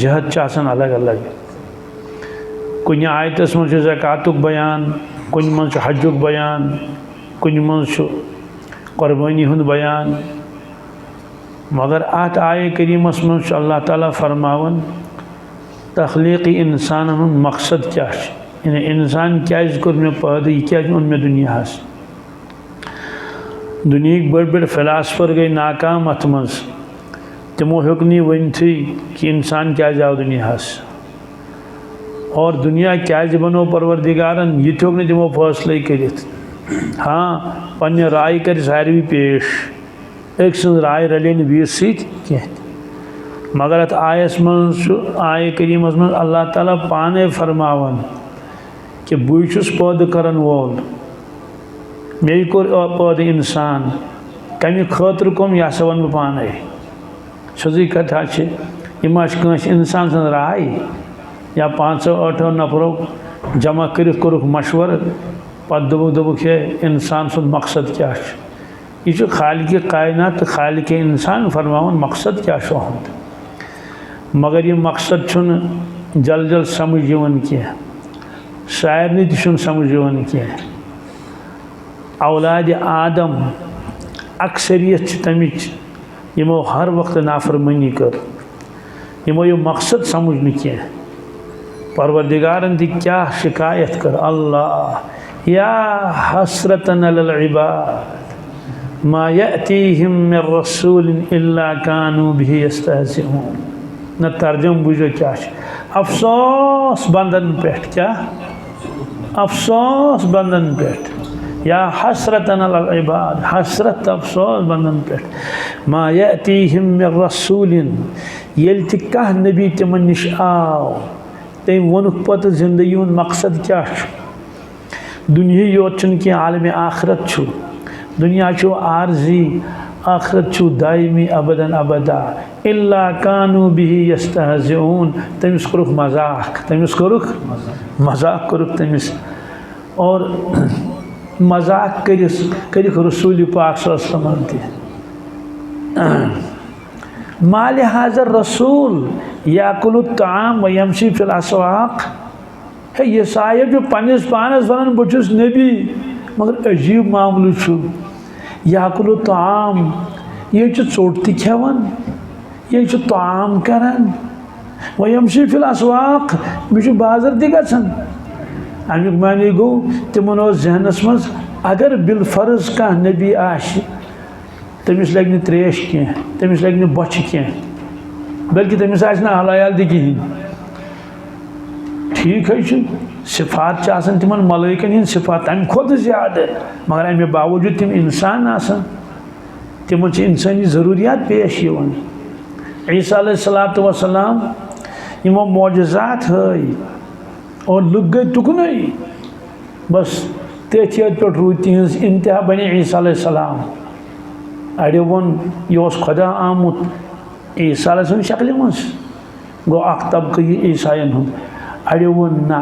जहत चासन अलग अलग कुछ आयतस मं ज़कातुक बयान कुछ मं हजुक बयान कुछ मं कुर्बानी हुंद बयान मगर अत आय करीमस मं अल्लाह ताला फरमावन तख्लीक़ी इंसान हुंद मकसद क्या यानी इंसान क्या कोर मे पैदा यह क्या ओन मे दुनिया दुनिया बड़ बड़ फिलासफर गई नाकाम अत मज तमो हेक वनथी कि इंसान क्या आव दुनिया और दुनिया क्या बनो परवरदिगारन यह होक न तमो फैसले कर हाँ पन्ने राय कर सारवी पेश एक सज राय रले बीस सह मगर अत आयस मज आय करीमस मज अल्लाह ताला पाने फरमावन कि बुस पैदा करन वोल मे कोर पैदा इंसान कमी खतर कम यह वन बह पाने सजी कथा यह इंसान सज राय या 5-8 नफरों जमा कर मशवर पत दोबुक हे इंसान सुन मकसद क्या यह खालिक कायनात तो खालिक इंसान फरमावन मकसद क्या मगर यह मकसद जल जल समझ कह सारे तम समझ कह औलाद आदम अक्सरियत तमिच यमो हर वक्त नाफरमानी कर यमो यह मकसद समझ कह परवरदिगारन दी क्या शिकायत कर अल्लाह या हसरतन अलल इबाद मा यअतीहिम मिन रसूलिन इल्ला कानू बिही यस्तहज़िऊन न तर्जम बुझो क्या अफसोस बंदन पेट क्या अफसोस बंदन पेट या हसरतन अलल इबाद हसरत अफसोस बंदन पेट मा यअतीहिम मिन रसूलिन येल ति कह नबी तिमन निश आव तम वनुक पत जिंदगी हुंद मकसद क्या दुनिया योत कि आलम आखरत दुनिया आर्जी आखरत दायमी अबदन अबदा इल्ला कानू बिही यस्तहज़िऊन तमिस कोरुख मजाक कोरुख तमिस और मजाक करिक रसूल पाक सल्लल्लाहु अलैहि वसल्लम माल हाज़र रसूल याकुलु ताम व यमशी फिल अस्वाक़ है ये साहिब जो पन्निस पानस वनान बचुस नबी मगर अजीब मामलू याकुलु ताम ये चोट ति खेवन ये ताम करान व यमशी फिल अस्वाक़ बह बाज़र ति गछन अमुक मानी गो तिमन जहनस मज अगर बिलफर्ज कह नबी आशि तमिस लग न त्रेश कह तमिस लग न बच कह बल्कि तमिस हलायल तह कहें ठीक है सिफात तिमन मलाइकन हंद सिफात तम खुद ज्यादा मगर अमे बावजूद तम इंसान तिमन इंसानी ज़रूरियात पेश ईसा अलैहिस्सलातु वस्सलाम यमो मोजज़ात हई और लुक गई तुकन बस तथियत पे रूद तिज इंतहा बने ईसा अलैहिस्सलाम अड़ो वो यह खुदा आमुत ईसा सद शक्ल मज गो अख तबक़ ईसायन हूँ अड़ो वो ना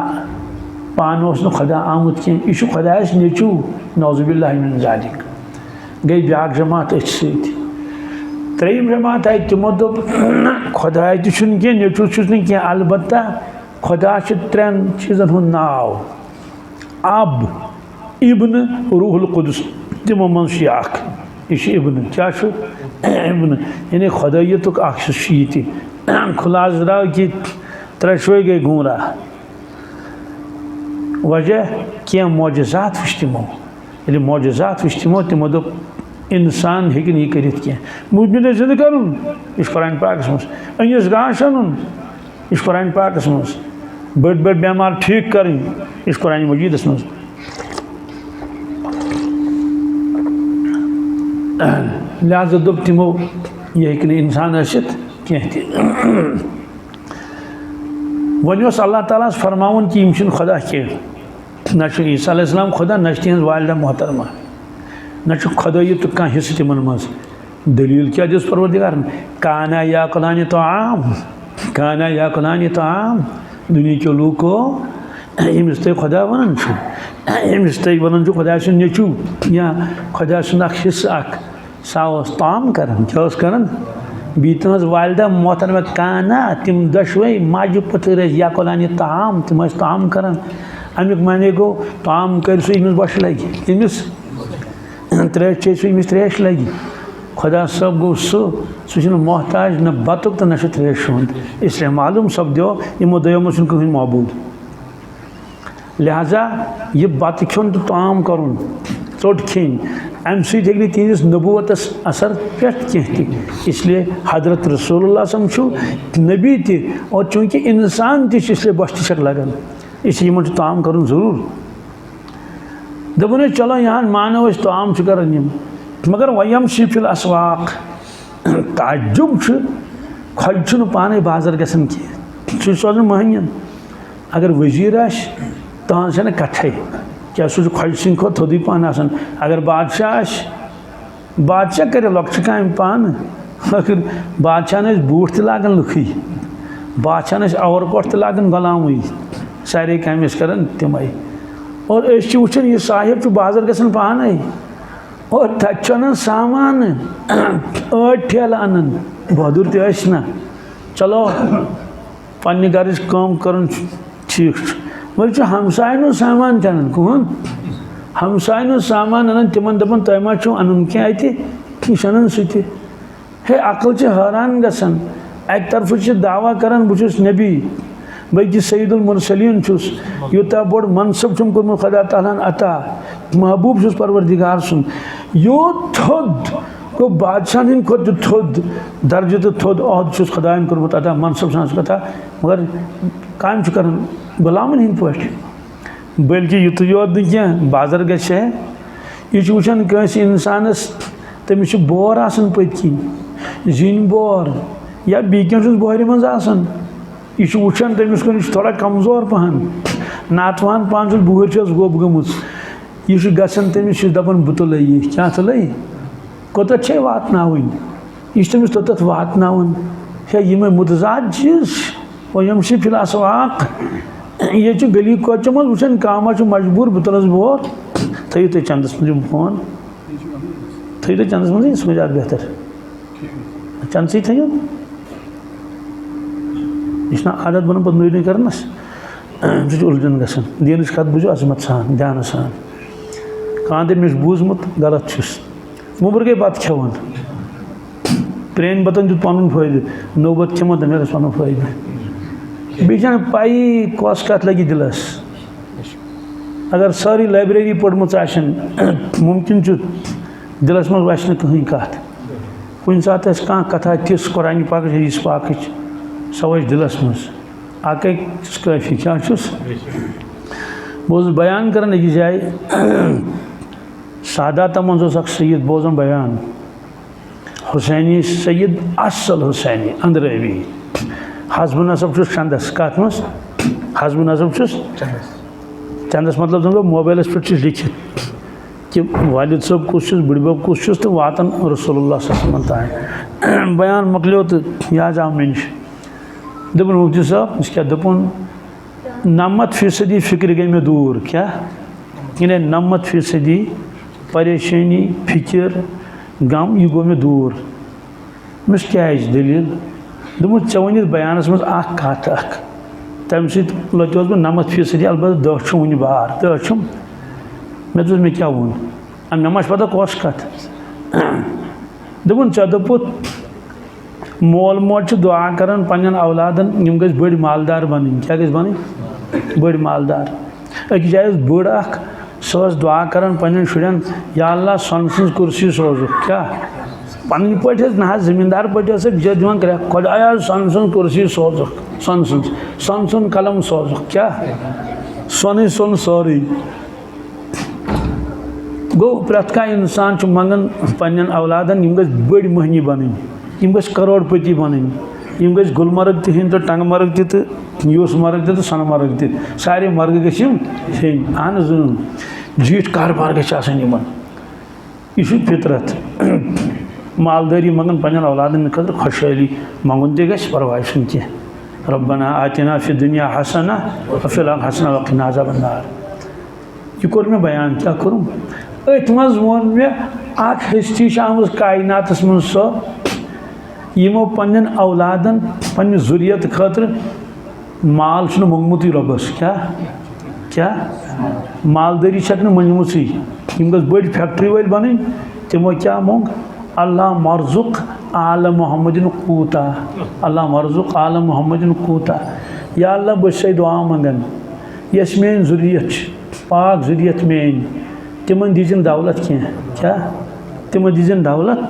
पान खुदा आमुत कह यह खुदायस नेचू नौज़ुबिल्लाहि मिन ज़ालिक गई ब्याक जमात अथ त्रेयम जमात आई तमो दोप खुदाय तह नेचू कह अलबत्ता खुदा त्रेन चीज़न हूँ नाव अब इब्न रूहुल कुदस तमो मज यह इब्न क्या इब्न यानी खुदायतुक यह खुलास द्राव कि त्रेशवे गई गुमराह वजह क्या मोजज़ात वुच तमो ये मोजज़ात वुच तमो दोप इंसान हेकि यह करित कह मुजमिन जिंद कर कुरान पाकस मज अनिस गाश अन यह कुरान पाकस मज बड़ बड़ बेमार ठीक कर कुरान मजीदस मज लिहाजा दोप तमो यह हेकि इंसान आसित कह वन अल्लाह ताला फरमावन कि यम खुदा कह न ईसा अलैहिस्सलाम खुदा न तिहंज वालिदा मोहतरमा न खुदायत कह हिस्स तिमन मज दलील क्या दिस परवरदिगार काना याकुलानि ताम दुनिया के लूको यमिस तुम खुदा वन यमिस तुम वन खुदा नेचू या खुदा सुन हिस्स सह ताम कर क्या कर बी तुम वालदा मोहतरमा काना तम दशवे माज पथर या कोलान ताम तम ताम कर अमुक माने गो ताम कर समिस बश लगे अमिस त्रेश चे अमिस त्रेश लगे खुदा सब गो सह मोहताज न बतुक तो न त्रेश हुंद इसलिए मालूम सपदो यमो दोमो कहीं मबूद लिहाजा यह बत खन तो ताम कर चोट खेन अम सह तिस नबूवतस असर पे कह इसलिए हजरत रसूलुल्लाह नबी त और चूँकि इंसान इसलिए बश तक लगन इसलिए यमन ताम कर जरूर दोपन चलो यहाँ मानो ताम कर मगर वयम शिफिल असवाक ताजुब खोज पाने बाजार गसन कह सोजन महंगन अगर वजीर तहन कथे क्या सह खोज सिंह खो थोदी पान आसान अगर बादशाह कर लक्ष काम पान आखिर बादशाह बूट तगन लुखी बादशाह अवरकोट तगन गुलाम सारे काम कर तम और वुचान यह साहिब बाजार गसन पान और तन सामान ठेल अन बहादुर तह चलो पन्ने घर कम कर ठीक वह हमसायन सामान तन कहन हमसायन सामान अन तिमन दपन तुम मा अन क्या यह अन सह हे अकल हैरान गसान अक तरफ दावा कर बहुत नबी बल्कि सईदुल मुरसलीन यूता बोड़ मनसब कर्मुत खुदा तालान अता महबूब परवरदिगार सुन यो थोद गो बादशाह हिंद खुद थोद दर्ज तो थोद अहद खुदायन कर्मुत अता मनसब सन कथा मगर काम कर गुलामन हिंद पे बल्कि युत योत कह बाजार ग यह वुचान कंस इंसानस तमिस बोर आसान पत्किन जिन बोर या बी क्या बोहर मज आसान यह वुचान तमिस कुन थोड़ा कमजोर पहन नातवान पान बुहर गोब गमुत यह गसान तमिस दपान बह तुल यह क्या तुल कोत वातन यह तमिस तोत वातन हे यम मुतजाद चीज वयम फिल असवाक ये गली कोच मज वुचान काम मजबूर बह तुलस बोर थो तुम चंदस मज फोन थो तुम चंदस मज सह ज्यादा बेहतर चंद थो यह आदत बन पे नी करनस सह उलझन गसान दीन कत बुझो अजमत सान ध्यान सान कह मे बूजमुत गलत मुबर गई बत खेवान प्रेन बतन दित पन फायदे नो बत खेमो तो मेरे पन फायदे बी पाई कस कत लगी दिलस अगर सारी लाइब्रेरी पढ़मुत मुमकिन दिलस मज वस कहीं कत कुन सात कह कथा तिस कुरान पाक हदीस पाक सह वस दिलस मज अक काफी क्या बहुत बयान कर अक जाए सादात मज सैयद बोजान बयान हुसैनी सैयद असल हुसैनी अंदरवी हजब नसब चंदस कत मज हजब नसब चंदस मतलब गो मोबाइल पे लिखित कि वालिद सब कुछ बुड़ब कुछ तो वातन रसूलुल्लाह तान बयान मकलो तो यह आव मे नश दोपन मुफ्ती साहब क्या दोपन 90% फिक्र गई में दूर क्या इन 90% परेशानी फिक्र गम यह गो मे दूर मिस क्या दलील दोपन ऐ वन बयानस मज कत तम सत लचोस बह 90% अलबत् 10 वन बार 10 मे दोस मे क्या वोन मे मा पता कस कत दोपन ऐ दोपुत मोल मोज दुआ कर पन औलादन यम गज बड़ मालदार बन क्या गज बन बड़ मालदार अक जाए बड़ सह दुआ कर पन शुरन या अल्लाह सन सज कुर्सी सोज क्या पन पे ना जमींदार पे बिचार दिवान कर खुदाया सन सज कुर्सी सोज सन सन कलम सोज क्या सोन सोन सोरी गो प्रत इंसान मंगन पन औलादन यम गज बड़ महनी बन यम गज करोड़पति बन यम गज गुलमर्ग तहन तो टंगमर्ग तो यूसमर्ग तो सनमर्ग तो सारे मर्ग गम हेन अहन जीठ कारबार गमन यह फितरत मालदारी मंगन पन औलादन खतर खुशहाली मंगुन तह परवाह कह रब्बना आतिना फि दुनिया हसना वफिल हसना वक़िना अज़ाबन्नार यह कोर मे बयान क्या करूँ अथ मज वोन मे हस्ती आम कायनात मज यमो पन्न औलादन पन्न जुरियत खतर माल मोंगमुत रबस क्या मालदारी मनमुत बड़ फैक्ट्री वल बन तमो क्या मोंग अल्लाह मरजुक आल मोहम्मदिन कूता अल्लाह मरजुक आल मोहम्मदिन कूता या अल्लाह बस दुआ मंगन यस मेन जुरियत पाक जुरियत मेन तिमन दीजन दौलत क्या तिमन दीजन दौलत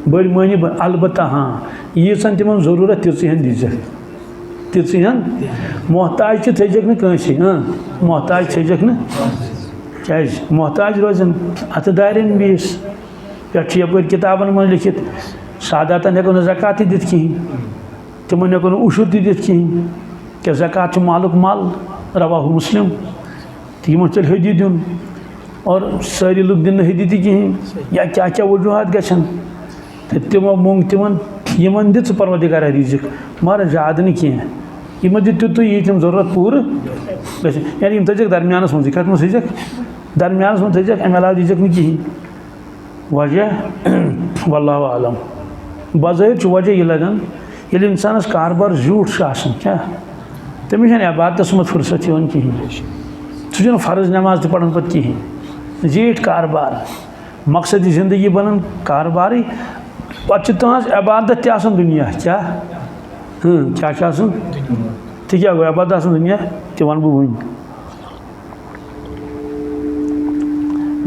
बड़ मानी अलबत्ता हाँ यीचन तिमन जरूरत तीन तीन मोहताज थक नंसी मोहताज थक न क्या मोहताज रोजन अत दारन बीस पे यप किताबन मन लिखित सादातन हेको ज़कात दित कहीं तिमन हेको उशुर दित कहीं क्या ज़कात मालुक माल रवाहु मुस्लिम तो यमन चल हदी दिन और सारी लोग दिन हदी कहीं या क्या क्या वजूहत गन तो तमो मोंग तिमन यमन दित परवदिगार रिजिक मगर ज्यादा न कह यमन दित तु ये तम जरूरत पूर यानी थक दरमियानस मज कत मज थक दरमियानस मज थक अमे अलाव दीजक न कहीं वजह वल्लाहु आलम बज़ाहिर वजह यह लगान ये इंसानस कारबार झूठ क्या तमिस इबादत मत फुर्सत कहीं सह फ़र्ज नमाज तो पढ़न पे कहीं जीठ कारबार मकसद ज़िंदगी बनन कारबार पे तहज इबादत तन दुनिया क्या क्या तो क्या गो इबादत दुनिया तो वन बह वन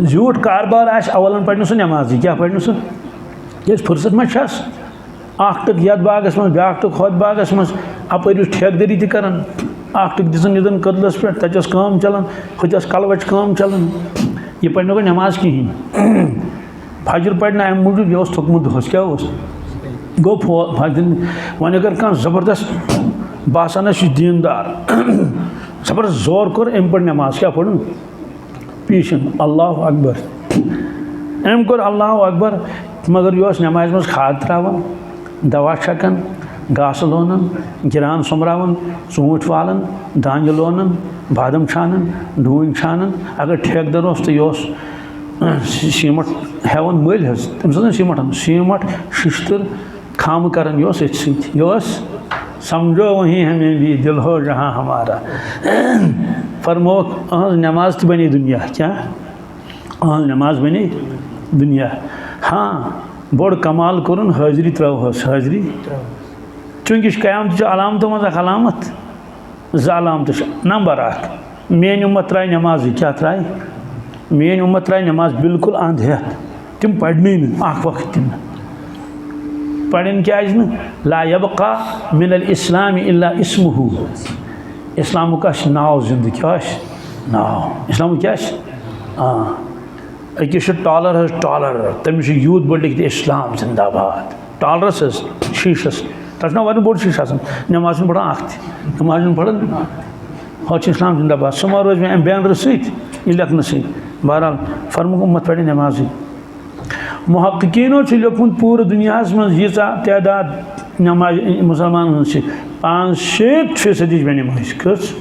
झूठ कारबार अवलन पढ़ सह नमाज क्या पढ़ सह फुर्सत मा टक यथ बागस मज ब्या टक हथ बागस मज अपर ठेकदरी तरान टक दिन इदन कदलस पे तस काम चलान हथस कलवच काम चलान यह पढ़ गो नमाज कहीं फजर पढ़ना अम मूजूब यह थोकमुत दोहस क्या गो फजर वन अगर कह ज़बरदस्त बासान दीनदार ज़बरदस्त जोर कोर अम पढ़ नमाज क्या पढ़ पीशन अल्लाह अकबर अम कोर अल्लाह अकबर मगर यह नमाज मज खाद त्रावान दवा छकन घास लोनन गिरान सोमरावन ऊँट वालन दांज लोनन बादम छानन डून छानन अगर ठेकदर तो यह सीमट हेवन मल तम सीमट शिश्तर खाम कर समझो वहीं हमें भी दिल हो जहाँ हमारा फरमो नमाज तो बनी दुनिया क्या नमाज बनी दुनिया हाँ बोड़ कमाल कर हाजरी त्रवस हाजरी चूंकि कयामत अलामत मज अलामत ज़लामत नंबर मेन उम्मत त्राय नमाज क्या त्राय मेन उम्मत त्राय नमाज बिल्कुल अंध है तम पढ़ने वक्त तम पढ़न क्या ला यबका मिनल इस्लाम इल्ला इस्मुहु इस्लाम का नाव जिंद क्या नाव इस्लाम क्या अकिस टॉलर तमिस यूत बड़ लिखित इस्लाम जिंदाबाद टॉलरस शीशस तस ना वन बोड़ शीश नमाज पढ़ान नमाज पढ़न हथ इस्लाम जिंदाबाद सह मा रोज मे बैनर सह लेखन सह बहरहाल फर्मुक उम्मत पढ़ नमाज मुहक्कीनो लिखुत पूरे दुनिया मज यीचा तादाद नमाज मुसलमान 5% बे नमाज कस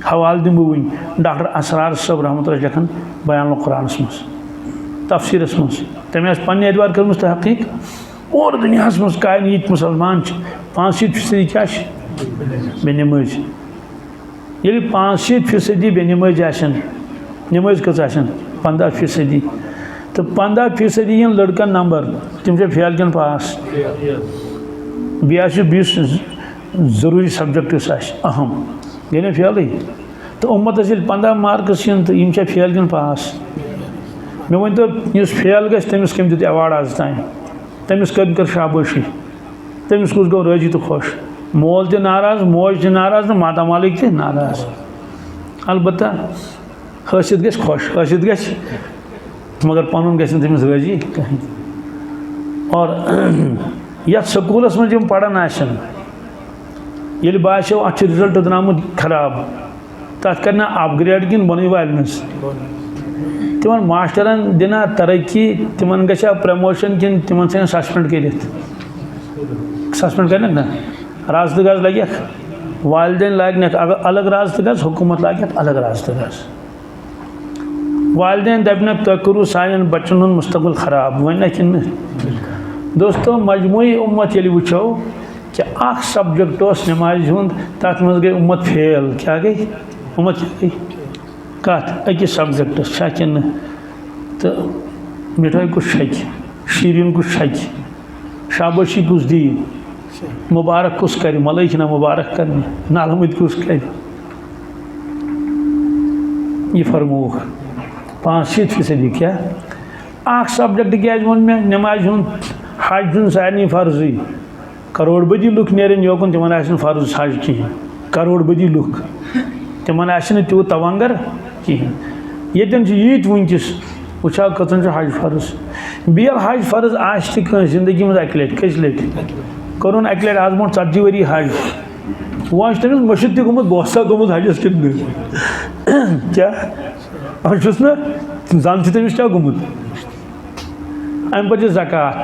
हवाल दिम वन डॉक्टर असरार सब रहमत लेखन बयान कुरानस मज तफसीरस मज तमें पे एतबार कर तहकीक और दुनिया मज कायनीत मुसलमान 5% क्या बे नमाज ये 5% बे नमाज नमाज कस 15% तो 15% इन लड़कन नंबर तम फेल कन पास बीस जरूरी सब्जेक्ट्स अहम गई फेल तो उम्मत 15 मार्क्स तो यम फेल कन पास मे वन तो फेल गमिस कम दित अवार्ड आज तान तमिस कम कर शाबाशी तमिस कुछ गो राजी तो खुश मोल तो नाराज मोज नाराज तो माता मालिक तो नाराज अलबत्ता हसियत गस खुश हसियत गस मगर पन गमिस राजी कहीं और ये स्कूलस मज पढ़ान ये बासो अ रिजल्ट द्रामुत खराब तथ करना अपग्रेड किन बन वाल तिमन मास्टरन दिना तरक्की तिमन गया प्रमोशन किन तिमन सन सस्पेंड कर सस्पेंड कर ना राज तो गज लग वालदेन लाग अलग राज तो गज हुकूमत लाग अलग राज तो गज वालदेन दपन तुम करू सान बच्चन मुस्तकबिल खराब वन कि दोस्तों मजमूई उम्मत ये वुचो कि अख सब्जेक्ट नमाज हुंद तथ मज गई उम्मत फेल क्या गई उम्मत गई कत अकिस सब्जेक्टस कि तो मिठाई कुछ शक शीरीन कुछ शक शाबाशी कुछ दी मुबारक कुछ कर मलक ना मुबारक कर नालमद कुछ कर ये फरमूख 65% क्या अख सब्जेक्ट क्या वो मे नमाज हज सारे फर्जी करोड़ बदी लुक नेरन योकन तिमन फर्ज हज कहें करोड़ बदी लुक तिमन तूत तवंगर कहें ये यीत वनकिस वुचा कतन हज फर्ज बेल हज फर्ज आश जिंदगी मज अक लट कस लट कोन अक लट आज ब्रोह 40 वरी हज वह तमिस मशद तुमुत बोसा गोमुत हजस कि क्या अस ना जान तमिस क्या गोमुत अम पे ज़कात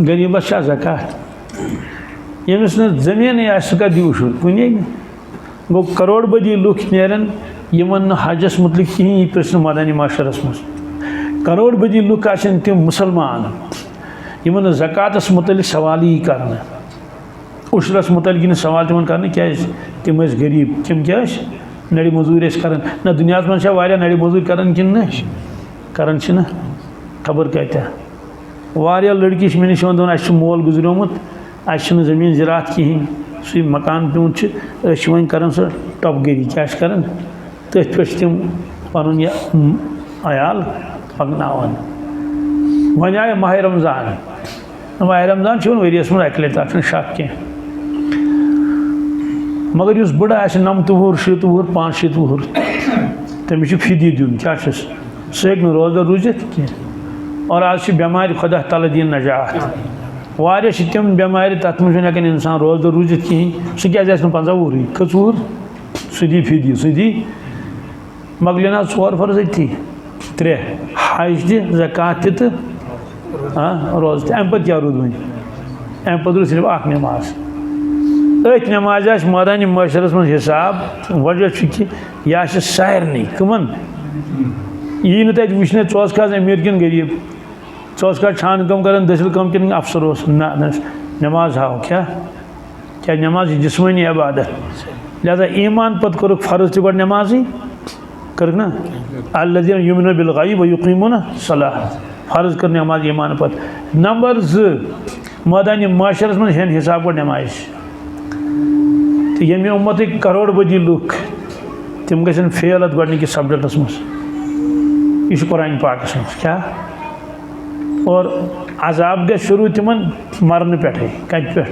गरीबस ज़कात यमिस न जमीन सह दी शुर कुने गो करोड़ बदी लुक नेरन यमन हजस मुतलिक कहीं यह प्रश्न मदानी माशरस मज करोड़ बदी लुक तम मुसलमान यमन ज़कातस मुतलिक सवाल ही करना उशरस मुतलिक सवाल तिमन करना क्या तम गरीब तम क्या नड़ी मजूर कर ना दुनिया मज नड़ी मजूर कर करान खबर क्या वारिया लड़की मे नश दोन मोल गुजरियोमुत ज़मीन ज़रात कहें सी मकान पे वन कर टपगरी क्या कर तथ पे तम पन अयाल पकनान वन आए माह रमज़ान वरियस मज अक लट तक शक कह मगर उस बड़ा 90 वुहर 70 वुहर 5-7 वुहर तमिस फिदी दिन क्या सह हेक रोज़दर रूजित कह और आज बेमार खुदा तल दिन नजात वारिया तम बेमार तथ मज हेकान इंसान रोज़दर रूजित कहें सह क्या 15 वुहर खच वुहर सह दी फिदी सह दी मकलिन 4 फर्ज अथी 3 हज ज़कात तो रोज़ अम पे क्या रूद वन अम पे रूद सिर्फ अख नमाज अथ नमाज मदानी माशरस मज हिसाब वजह कि यह सारे कमन यी नत वुचन चौस खा अमीर किन गरीब चौस खा छान कम कर दसिल कम किन अफसर ना नमाज हाव क्या नमाज जिस्मानी इबादत लिहाजा ईमान पत कर फर्ज तक नमाज कर ना अल्लज़ीना युमिनूना बिल गैब व युक़ीमूना सलाह फर्ज कर नमाज ईमान पत नंबर 2 मदानी माशरस मज हेन हिसाब कर नमाज तो ये उम्मत करोड़ बदी लुक तम गन फेल अत गडनिक सब्जेक्टस मज यह कुरान पाकस मज क्या और अजाब गए शुरू तिमन मरन पे कत पे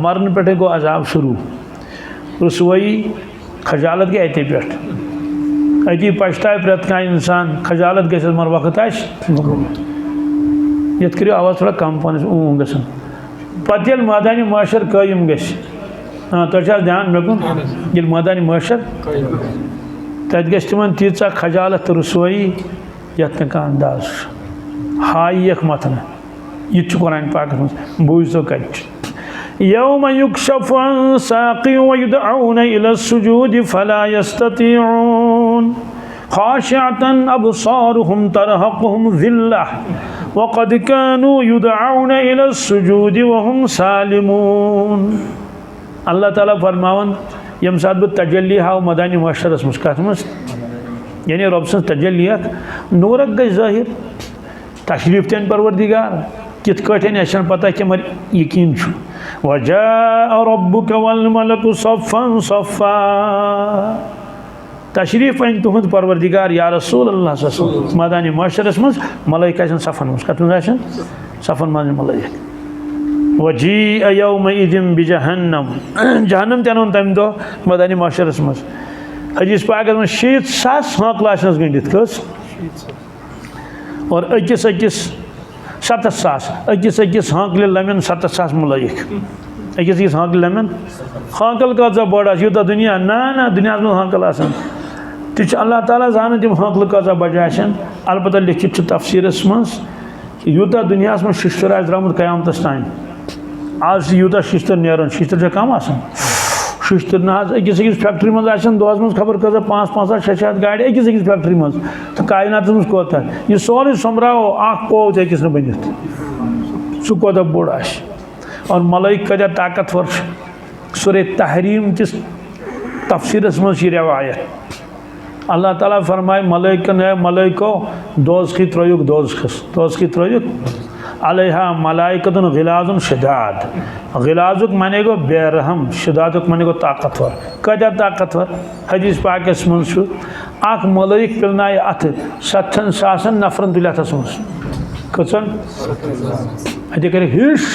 मरन पे गो अजाब शुरू रसोई खजालत गई अति पे अति पछताए प्रत कह इंसान खजालत गस मर वक्त ये करो आवाज़ थोड़ा कम पान गसन पे मदानी माशर कायम गस तुझा ध्यान मे कुन ये मदानी माशर तत गस तिमन तीचा खजालत रसोई यथ कह अंदाज हायक मतन यह कुरान पाक मज बूझो कत यौम युक्शफ़ु अन साक़िन व युदअऊन इला सुजूद फला यस्ततीऊन खाशिअतन अबसारुहुम तरहक़ुहुम ज़िल्लह व क़द कानू युदअऊन इला सुजूद व हुम सालिमून। अल्लाह ताला फरमावन यम सात बह तजल्ली हाव मदानी माशरस मज कत मज यानी रब सज तजल्लियत नूरक गई ज़ाहिर तशरीफ तेन परवरदिगार कित कन पता कि मर यकीन वजाअ रब्बुक वल मलकु सफ़्फ़न सफ़्फ़ा तशरीफ अन तुहद परवरदिगार या रसूल अल्लाह मदानी माशरस मज मलाइका सफ़न मज कत मज सफ़न मज मलाइक वजीअ यौमइज़िन बिजहन्नम जहन्नम तन तम दो मदानी माशरस मज हदीस पाक में 7,000 हाँकल गंडित कस और अकिस 7,000 अकिस हाँकल लमन 7,000 मलाइक अकिस हाँकल लमन हाँकल कह बड़ यूत दुनिया ना दुनिया में हाँकल तह अल्लाह ताला जान तम हाँकल कह बड़ अलबत्ता लिखित तफसीरस मज यूत दुनिया में शिश्तर आज द्रामुत क़यामतस तान आज यूत शिश्तर नेरान शिश्तर कम शिश्तर ना अकिस फैक्ट्री मज दोहस मज खबर कह 500-600 गाड़ी अकिस फैक्ट्री मज तो कायनात मज कोत यह सोरे सोमराव अख पो अकिस बनित सह कोता बोड़ आश और मलाइक कदा ताकतवर सूरह तहरीम किस तफसीरस मज रवायत अल्लाह ताला फरमाए मलाइको दोज़खी त्रोयुक दोज़खी त्रोयुक अलैहा मलाइकतुन गिलाजुन शिदाद गिलाजुक माने गो बेरहम शिदादुक माने गो ताकतवर कदा ताकतवर हदीस पाकस मज अख मलाइक पिलनाय अथ 70,000 नफरन तुल अथस मज कचन अत कर हिश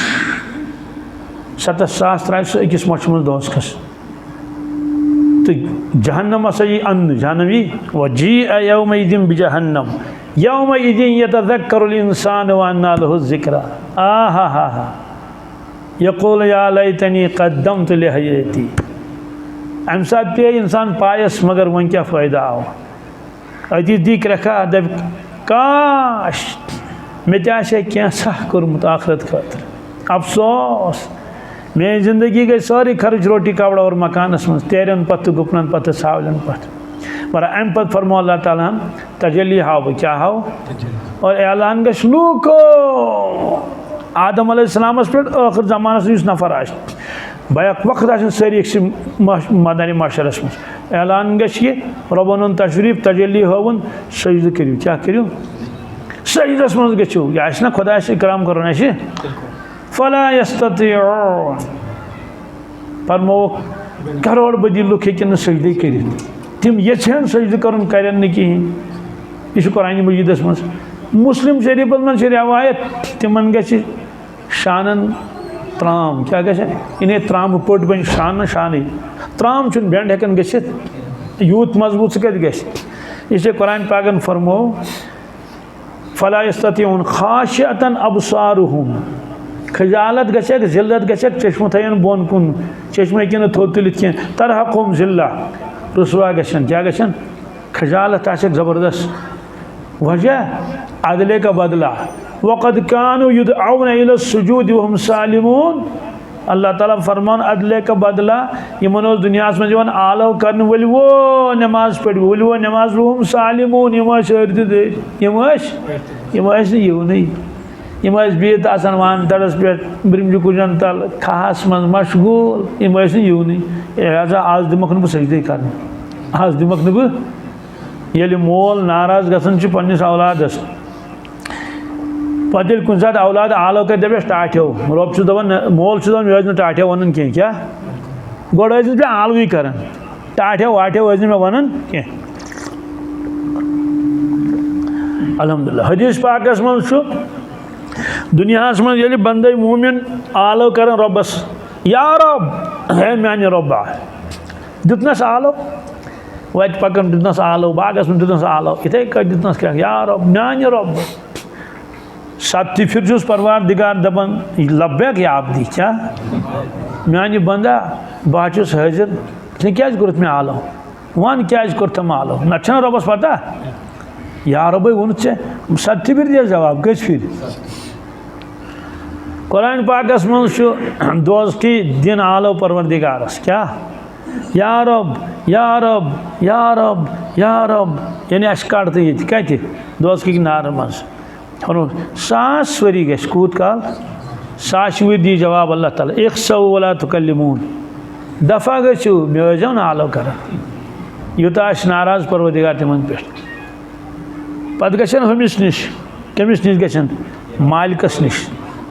70,000 त्रा सह अकिस मछ मज दोज़खस तो जहन्नम हसा यी अन्न जहन्नमी वजी यौमइदिन बिजहन्नम यौमइदिन यतज़क्करुल इंसान व अन्ना लहु ज़िक्रा आहा हा हा यक़ूल या लैतनी क़द्दमतु लिहयती अम सात पे इंसान पायस मगर वन क्या फ़ायदा आओ अति दिक रखा दब काश मे ते क्या सह कोर्मुत आखरत खातिर अफसोस मेरी ज़िंदगी गई सारी खर्च रोटी कपड़ा और मकानस मज तेरन पत्त गुपन पत्त सावलन पत्त मगर अम पत् फरमो अल्लाह ताला तजल्ली हाव बह क्या हाव और ऐलान गश लूको आदम अलैहिस्सलामस पे आखिर ज़मानस युस नफर आश बैक वक्त आशन सारी मदानी माशरस मज ऐलान गश ये रब्बन तशरीफ तजल्ली हावन सजद करियो क्या करियो सजदस मज गछियो यह आश ना खुदा से इकराम करना है फला यस्ततिऊन फरमो करोड़ बदी लुक हेकन सजदे कर तिम यन सजद कर करें कहें यह कुरान मजीदस मज मुस्लिम शरीफस मज रवायत तिमन गि शानन त्राम क्या गे त्राम पट बन शान शान त्राम बेंड हेकन गसित यूत मजबूत सह कत गि कुरान पाकन फरमो फला यस्ततिऊन खाशिअतन अबसारुहुम खजालत गक जिल्लत गक चश्म थन बोन कुन चश्म हेन थोद तुलित कह तरहकुम जिल्ला रुसवा गन क्या गन खजालत आशक ज़बरदस्त वजह अदले का बदला वक़द कानू युदअऊन इला सुजूद वहुम सालिमून अल्लाह ताला फरमान अदले का बदला यमन दुनिया में जवान आलो कर वल वो नमाज पढ़ वल वो नमाज वहुम सालिमून यम बित आसान वान तड़स पे ब्रिमजु कुजन तल खास मज मशगूल यम यून लिहाजा आज दिमक न सजदे कर आज दिमक न ये मोल नाराज गसन पन्निस औलादस पे कुछ सात औलाद आलो कर दपस टाठ्यो रब दपान मोल मे टाठ्यो वन कह क्या गोड़ पे आलवी कर टाठ्यो वाठ्यो मे वन कह अल्हम्दुलिल्लाह हदीस पाकस मज दुनिया मज ये बंदे मोमिन आलो कर रबस या रब है माने रब्बा दितनस आलो वत पकन दितनस आलो बागस में दितनस आलो इथे कर दितनस क्या या रब माने रब सत्य फिर परवारदिगार दपन लब्बैक या आप दी क्या माने बंदा बाचुस हाजिर क्या कोर्त मे आलो वन क्या कोर्तम आलो न रबस पता या रब वोन सत्य फिर दिया जवाब कस फिर कुरान पाकस मज दोज़खी दिन आलो परवरदिगारस क्या या रब या रब या रब या रब यानी अस कड़ते ये कत दोज़खी नार मज 100 वरी गस कूत काल 100 वरी दी जवाब अल्लाह ताला इख्सौ वला तुकल्लिमून दफा गो मे वजो ना आलो कर यूता नाराज परवरदिगार तिमन पे पत गन हमिस निश कमिस निश गन मालिकस निश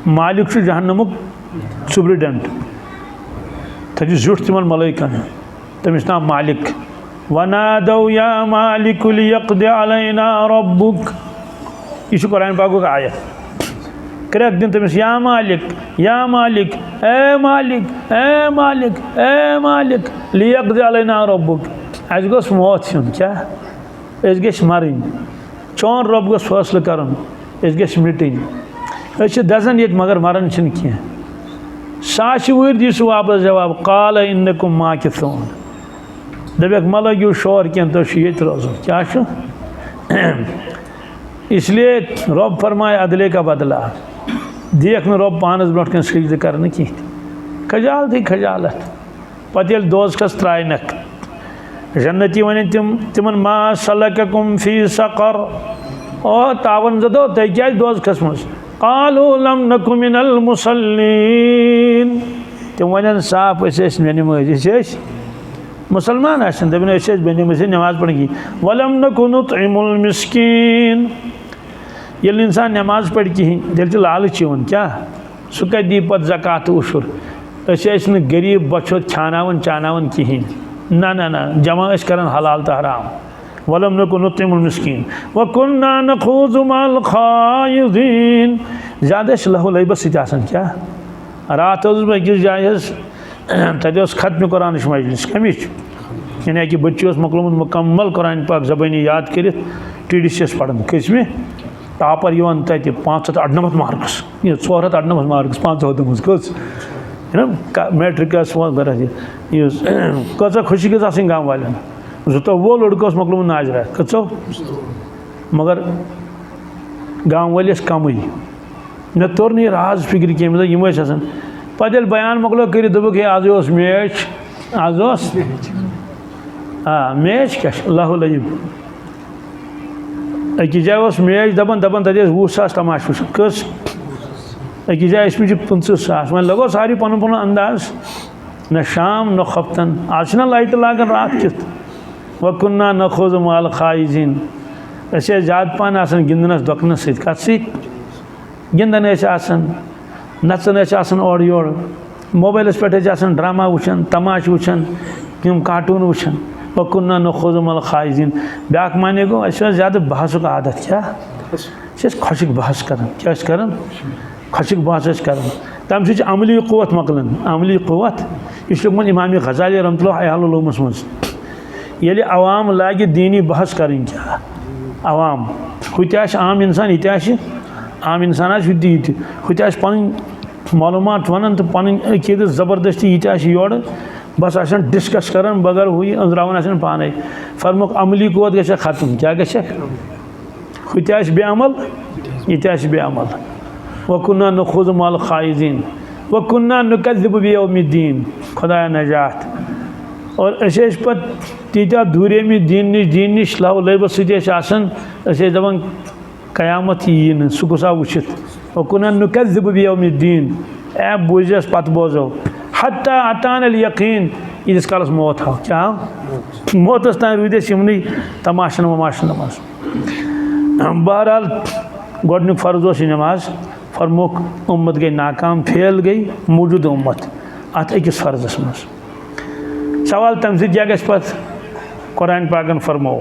मालिक जहन्नमुक सुप्रिटेंट थी जुट तिमन मलाइकन तमिस नाम मालिक वनादौ या मालिक लियक़्दि अलैना रब्बुक यह कुरान पाकुक आयत क्रैक दिन तमिस या मालिक ए मालिक ए मालिक ए मालिक लियक़्दि अलैना रब्बुक अस गोस मौत इन क्या अस गस मरन चौन रब गोस फैसला कर अस गस मिटन दजन ये मगर मरन कह 100 वरी दी वापस जवाब काल इन्नकुम माकिथून दपक मा लगियो शोर कह तो ये रोज क्या इसलिए रब फरमाए अदले का बदला देख न रब पानस ब्रोट कन सजद कर कह खजालत खजालत पे दोज़खस त्रायनक जन्नती वन तिमन मा सलककुम फी सक़र ओ तावन जदो तह क्या दोज़खस मज क़ालू लम नकु मिनल मुसल्लीन तिम वन साफ मे नमाज मुसलमान आसन दपन बे नमाज नमाज पढ़ की वलम नकु नुतइमुल मिस्कीन ये इंसान नमाज पढ़ कहें तेल लालच क्या सह कत दी पे ज़कात उशुर गरीब बचो छानावन चानावन कहें ना ना ना जमा कर हलाल तो हराम वलम नकु नुतइमुल मिस्कीन व कुन्ना नखूज़ु मअल खाइज़ीन ज़्यादा लहु लैबस क्या रात अकिस जाए तत खत्म कुरान मजलिस कमिच यानी कि बच्ची मोकलमुत मुकम्मल कुरान पाक ज़बानी याद कर TDCS पढ़न कसमे टापर यन तत 598 मार्क्स 498 मार्क्स 500 कस मैट्रिकस कच खुशी गई आसन गाँव वाले 2 लड़कों मोकलमुत नाजरा कचो मगर गाँव वालिस कम मे तोर नहीं राज फिक्र कह पे बयान मोकलो कर दोक आज मैच आज मैच क्या अल्लाह लजीब अकिस जाए मैच दपान दपान तक 20,000 तमाश वुचान कस अकिस जाए 25,000 वो लगो सारी पन पन अंदाज न शाम न खफ्तन आज ना लाइट लागन रात कित वकुन्ना नखूज़ु मअल खाइज़ीन ज़्यादा पान गिंदनस दुकनस सत गिंदन नचन और योर मोबाइलस पे ड्रामा वुचान तमाश वुचान तम कार्टून वुचान वकुन्ना नखूज़ु मअल खाइज़ीन ब्या माने गो ज़्यादा बहस का आदत क्या खुशिक बहस कर खुशिक बहस कर तम सह अमली क़ुव्वत मकलन अमली क़ुव्वत यह इमाम ग़ज़ाली रहमतुल्लाह अहलुलूमस मज ये अवाम लागे दीनी बहस करें क्या अवाम हुत आम इंसान ये आम इंसान हुत पन मालूमात वन तो पन अकीद ज़बरदस्ती ये योर बस डिस्कस कर बगैर हुई अंजरावन पाने फरमुक अमली क़ुव्वत गया ख़त्म क्या गया हुत बेअमल ये बेअमल वकुन्ना नखूज़ु मअल खाइज़ीन वकुन्ना नुकज़्ज़िबु बियौमिद्दीन खुदा नजात और पे तीत दूरेम दीन नश लहु लैबस दपान क़यामत यी सह गुसा वुचित वकुन्ना नुकज़्ज़िबु बियौमिद्दीन ए बूझस पत बोजो हत्ता अतानल यकीन यीस कालस मौत आओ क्या मौतस तान रूद यमन तमाशन वमाशन नमाज बहरहाल गोडनुक फ़र्ज नमाज फरमुक उम्मत गई नाकाम फेल गई मौजूद उम्मत अत अकिस फ़र्जस मज सवाल तम क्या गस पत कुरान पाकन फरमो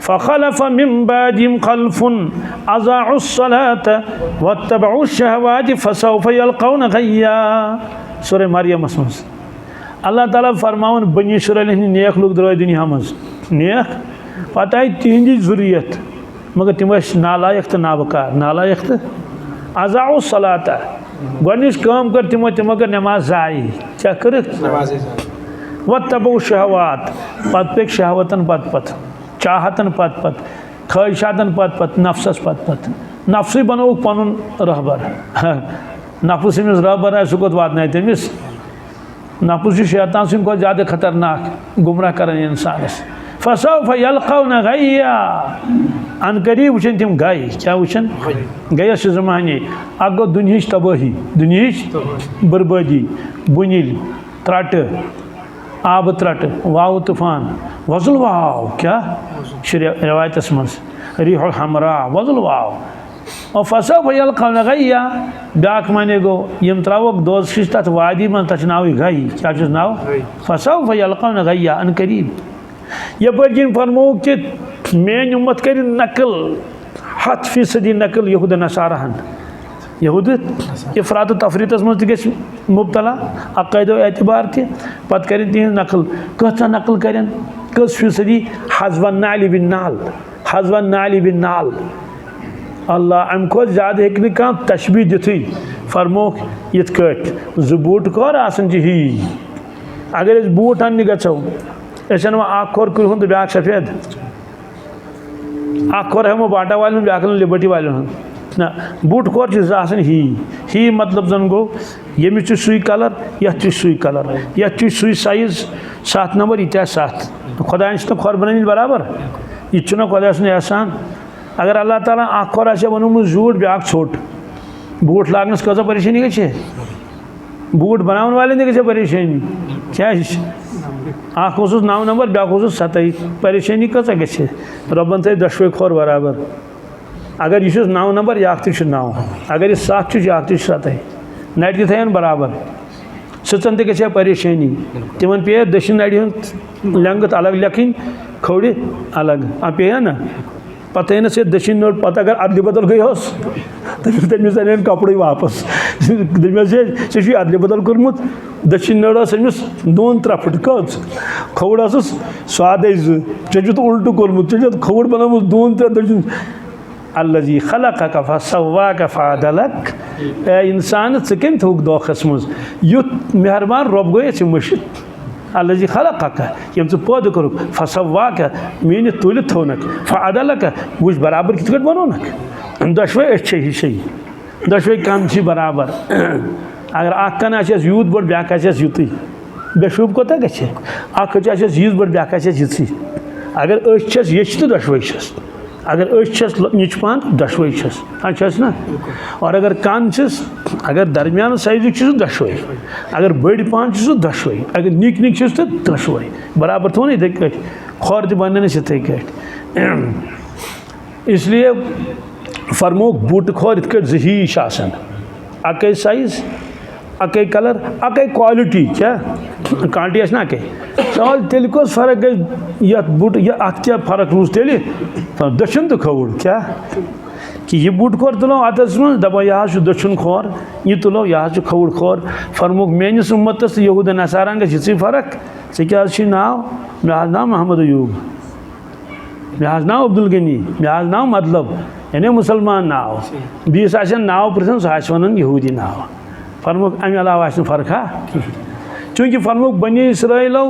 फ़ख़लफ़ मिन बादिहिम ख़ल्फ़ुन अज़ाउस्सलात वत्तबउश्शहवात फ़सौफ़ यल्क़ौन ग़य्या सूरह मरियम मज अल्लाह ताला फरमावन बनी इस्राएल नेक लोग द्राय दुनिया मज नेक पत आई तिहंदी ज़ुर्रियत मगर तिम नालायक तो नाबकार नालायक तो अज़ाउस्सलात गोडनिच काम कर तिमो कर नमाज ज़ाय क्या कर वत्तबउश्शहवात पत पे शहवतन पत पत चाहतन पत पत ख्वाहिशातन पत पत नफ्सस पत पत नफ्स बनो पन रहबर नफ्स अमिस रहबर आए सह कोत वात तमिस नफ्स शैतान सद ज़्यादा खतरनाक गुमराह कर इंसानस फ़सौफ़ यल्क़ौन ग़य्या अन करीब वुचन तिम गई क्या वुचन गयस ज़माने अ गो दुनिहिच तबाही दुनिहिच बर्बादी बुनिल त्रट आब त्रट वाव तूफान वजुल वाव क्या रवायतस मज रिहुल हमरा वजुल वाव और फ़सौफ़ यल्क़ौन ग़य्या ब्या माने गो यम त्रावक दोज तथ वादी मन तथ नाव गई क्या नाव फ़सौफ़ यल्क़ौन ग़य्या अन करीब यपर किन फरमो कि मेन उम्मत कर नकल 100% नकल यहूद नसारहन यहूद इफ़रात तफरीतस मज ग मुबतला अक़ैदो एतबार पत कर तिहन नकल कचा नकल कर कस फीसदी हज़वन नाल बिन नाल हज़वन नाल बिन नाल अल्लाह अम खो ज़्यादा हेक कह तशबीह दिथुई फरमोक यथ कट जो बूट कर आसन ही अगर बूट अन्न गो अन अख खोर कुरहुन तो ब्या सफेद अख खोर हमो बाटा वाले ब्या लिबर्टी वाले ना बूट खोर ही मतलब जन गो यमिस सुई कलर यथ सुई कलर यथ सुई साइज 7 नंबर यह 7 खुदा तो खोर बन बराबर यह खुदा एहसान अगर अल्लाह ताला अख खोर बनोमुत जूठ ब्या छोट बूट लागनस कजा परेशानी गई बूट बनावन वाले गई परेशानी क्या 9 नंबर ब्या 27 परेशानी कजा गई रबन थे 10 खोर बराबर अगर यह 9 नंबर यह 9 अगर यह 7 यह 7 नट थे बराबर सचन ते परेशानी तिमन पे दक्षिण नड़ी लेंगत अलग लेखन खौड़ अलग पे ना पता ना दक्षिण नोट पता अगर अदल बदल गई तमिस अन कपड़े वापस दे अदल बदल कर्मुत दक्षिण नोट अमिस 2 त्रफट कच खौड़ स्वाद 2 उल्टू कर्मुत खौड़ बनामुत 2 3 दक्षिण अल्लज़ी खलक़क फसव्वाक फ़अदलक ए इंसान कम थोक दोखस मज युत मेहरबान रब गो मुशित अल्लज़ी खलक़क यम पैदा कर फसव्वाक मीन तुल थोनक फ़अदलक वुच बराबर कित बनोनक दशवे अच्छे हिशे दशवे कम बराबर अगर अख कन यूत बोड़ ब्या युत बेशूब कोता गि अख यीज बोड़ ब्या यी अगर ये तो दशवे अगर निच पान दशवे अच्छा ना और अगर कान अगर दरमियान साइज दशवे अगर बड़ पान दशवे अगर निक निक तो दशवे बराबर थो इथे कट खोर तन इथे कट इसलिए फरमोक बूट खोर इत जहीश अक साइज अक कलर अक क्वालिटी क्या क्वालिटी ना अक सवाल तेल कस फर्क गई ये बूट ये अत क्या फर्क रूज तेल दक्षिण तो खौड़ क्या कि यह बूट खोर तुलो अतस मज दपा यह दक्षिण खोर यह तुलो यह खौड़ खोर फरमोक मेनिस उम्मतस यहूद नसारान गई फर्क क्या नाव मे नाव मोहम्मद अयूब मे नाव अब्दुल गनी मे नाव मतलब यानी मुसलमान नाव बीस नाव पृथन सह वन यहूदी नाव फरमोक अमे अलावा फर्का चूँकि फरमोक बनी इसराइलो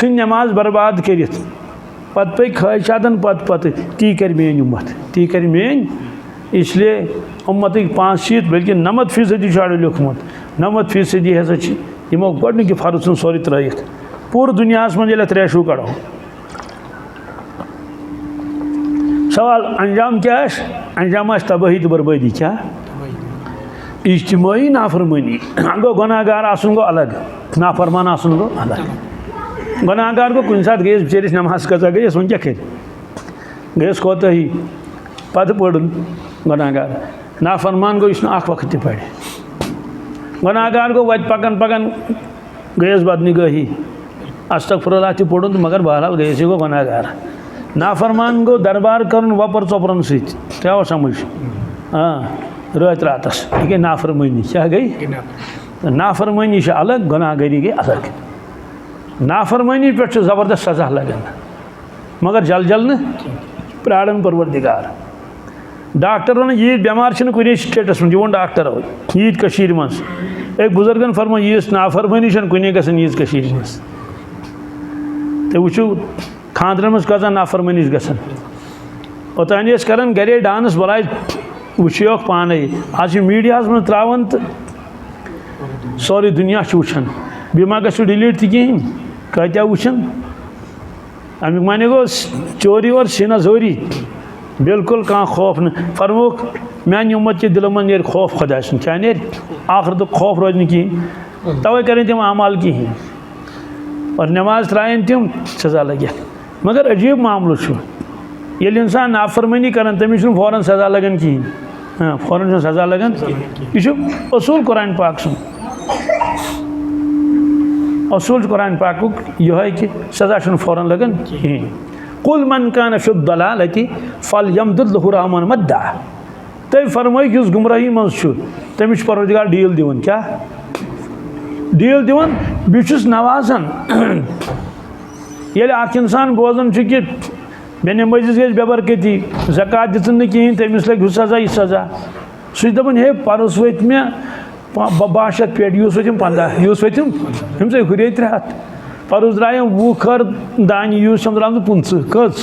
इन नमाज बर्बाद कर पत पे ख्वाहिशातन पत ती कर मेन उम्मत ती कर मेन इसलिए उम्मत 5 बल्कि 90% अड़ो लिखमुत 90% हसा यमो गोडनिक फर्ज सोरी त्रयित पूरे दुनिया मज 3 शू कड़ो सवाल अंजाम क्या अंजाम तबाही तो बर्बादी क्या इज्तिमाई नाफरमानी गो गुनाहगार आसन गो अलग नाफरमान आसन गो अलग गुनाहगार को कुछ साथ गए बेचारिस नमाज कजा गई वन क्या कर गए कोता ही पत पड़न गुनाहगार नाफरमान गो इस वक्त पे गुनाहगार को वत पकन पकन गए बदनिगही अस्तगफिरुल्लाह तो पड़न मगर बहरहाल गए गो गुनाहगार नाफरमान गो दरबार कर वपर चोपरन सह समझ हाँ रात रातस यह गई नाफरमानी क्या गई नाफरमानी अलग गुनाहगारी गई अलग नाफरमानी पे ज़बरदस्त सजा लगन मगर जल जल न प्राड़न परवरदिगार डॉक्टर वन यीत बेमार कुछ स्टेटस मज वो डॉक्टर यीत मज एक बुजुर्गन फरमा यीस नाफरमानी कुन गसन यीज मज तो वो खानदर मज कजा नाफरमानी गसन ओतान करान गरे डांस बलाय वोक पान आज मीडिया मज त्रावन तो सोरी दुनिया वुचान बे मा गो डिलीट तहन कत्या वुचान अमुक माने गो चोरी और सीना जोरी बिल्कुल कह खौफ न फरमोक मान उम्मत के दिलों में नेर खौफ खुदा सुन क्या नेर आखिर तो खौफ रोज नहीं कहें तवे करें तम अमाल कहें और नमाज त्रायन तम सजा लगे मगर अजीब मामलो ये इंसान नाफरमानी कर तमिस फौरन सजा लगन कहें हाँ फौरन सजा लगन यह असूल कुरान पाक सुन असूल कुरान पाकुक यह कि सजा फौरन लगन कहें कुल मन कान शुद्दलालति फल यमदुल्लहु रहमान मद्दा तय फरमाई कि गुमराही मज तमिस परवरदिगार डील दिवन क्या डील दिवन बिस नवाजन ये इंसान बोजन कि मे मजिस गई बेबरकती ज़कात दिन कहें तमिस लगे सजा यह सजा सह दपान हे परस वत मे 62 पेट यूस वतम 15 यूस वतम हम हुरे 300 परस द्राय 20 खर दान यूस हम द्राम 50 कच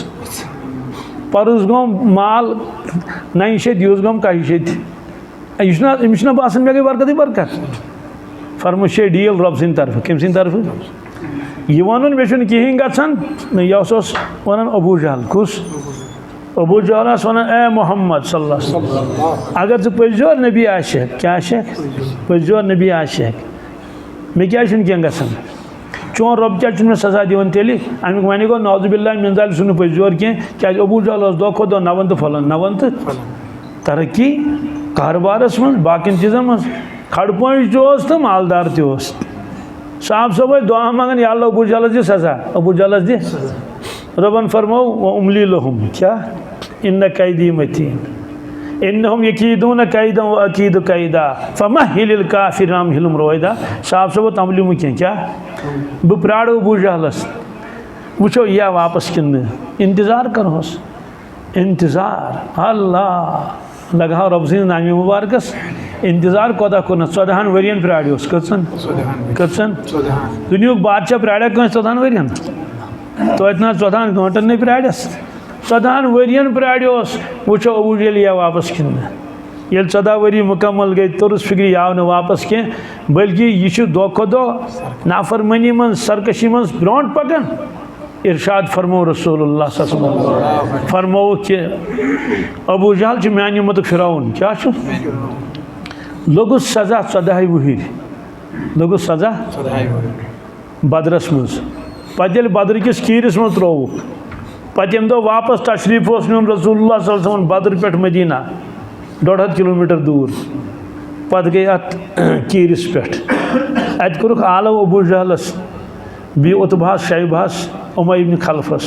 परस गो माल 9 यूस गम 1 अमिस बासान मे गई बरकत बरकत फरमो डील रब सद तरफ कम सद तरफ यह वन मे कहें गन यह वन अबू जहल कुस अबू जहल वन ए मोहम्मद सल्लल्लाहु अलैहि वसल्लम अगर ज़ पजोर नबी आशेक क्या आशेक पजोर नबी आशेक मे क्या कह गसन चोन रब क्या मे सजा दिवन तेल अमुक वन गो नौजुबिल्ला मिनजाल सुन पजोर क्या अबू जहल दो खो दो नवन तो फलन नवन तो तरक्की कारोबारस मज बाकी चीज़न मज खड़पोच तो मालदार तोस साहब सब दुआ मंगन या अबू जहलस दि सजा अबू जहलस दि रबन फरमो उमली लहुम क्या इन कैदी मतीन इन्नहुम यकीदून कैदा व अकीद कैदा फमहिल काफिराम हिलम रोयदा साहब सब तमलिम क्या बह प्राड़ो अबू जहलस वुचो या वापस किन इंतज़ार करोस इंतज़ार अल्लाह लगा रब सद नामी मुबारकस इंतज़ार कोता कोन 14 वरियन प्राड़ोस कसन दुनिया बादशाह प्राड़ा कह 14 वरियन तो इतना 14 घंटन नहीं प्राड़स 14 वरियन प्राड़ोस वुचो अबू जहल या वापस किन ये 14 वरी मुकम्मल गई तुरस फिक्री आव न वापस कह बल्कि यह दो खो दो नाफरमनी मन सरकशी मन ब्रोट पकन इरशाद फरमो रसूलुल्लाह सल्लल्लाहु अलैहि वसल्लम फरमो कि अबू जहल मानी मत फिरौन क्या लगुस सजा 14 वहर लगुस सजा बदरस मज पे बदर किस कीरस मज त्रोव पे दो वापस तशरीफ नुन रसूलुल्लाह सल्लल्लाहु अलैहि वसल्लम बदर पे मदीना 1.5 किलोमीटर दूर पे गई अत कीरस पे अत कोरुख आलव अबू जहलस बी उतबास शैबास उमय इब्न खलफस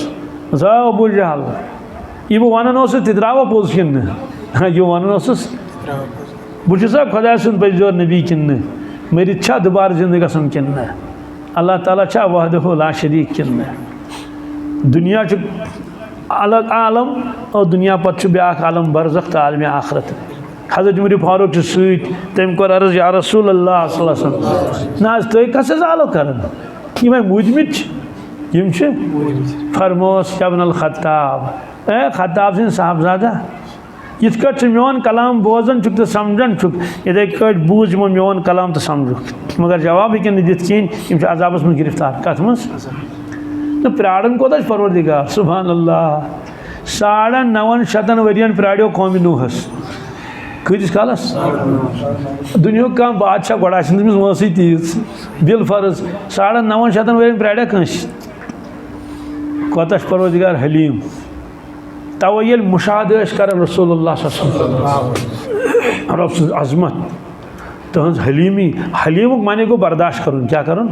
जा अबू जहल यह बह वन त्रा पोज कि यह वन बह खुदा सुन पजोर नबी कि मरित दोबार जिंद गसन कि अल्लाह ताला वहदहु ला शरीक कि दुनिया अलग आलम और दुनिया पे ब्या आलम बरज़ख तो आलम आखरत हज़रत उमर फारूक सत तम कोर अर्ज़ या रसूल अल्लाह सल्लल्लाहु अलैहि वसल्लम ना तुम कस आलो कर मूदमित फरमोस इब्न अल खत्ताब ए खत्ताब सिंह साहबजादा यथ कट मोन कलाम बोजन चुक तो समझन चुक इथे कट बूझ मोन कलाम तो समझुक मगर जवाब हेकन दित कहें अजाबस में गिरफ्तार कत मज तो प्राड़न कोत परवरदिगार सुभान अल्लाह 950 वरियन प्राड़ो कौम नूहस कतिस कालस दुनिया कह बादशाह गोड़ा वसी तीज बिल फर्ज 950 वरियन प्राड़ा कंस कोतश परवरदिगार हलीम तवे ये मुशाहद कर रसूलुल्लाह सल्लल्लाहु अलैहि वसल्लम रब सज अजमत तहज हलीमी हलीमुक माने गो बर्दाश्त करुन क्या करुन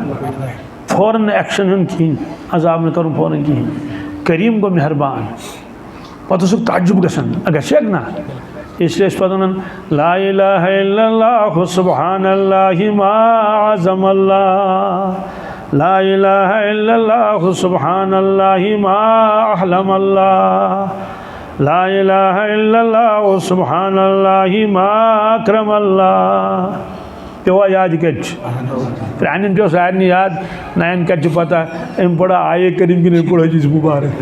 फ़ौरन एक्शन कहें अजाब न करुन फ़ौरन कहें करीम गो मेहरबान पत ताजुब गसन गशेक ना इसलिए पता ला इलाहा इल्लल्लाह सुब्हानल्लाहि मा अज़मल्लाह ला इलाहा इल्लल्लाह सुब्हानल्लाहि मा अहलमल्लाह ला इलाहा इल्लल्लाह सुब्हानल्लाहि मा अकरमल्लाह पेवा याद कर प्रान पे सारे याद नयन कत पता अम पड़ा आये करीम कि पड़ा हदीस मुबारक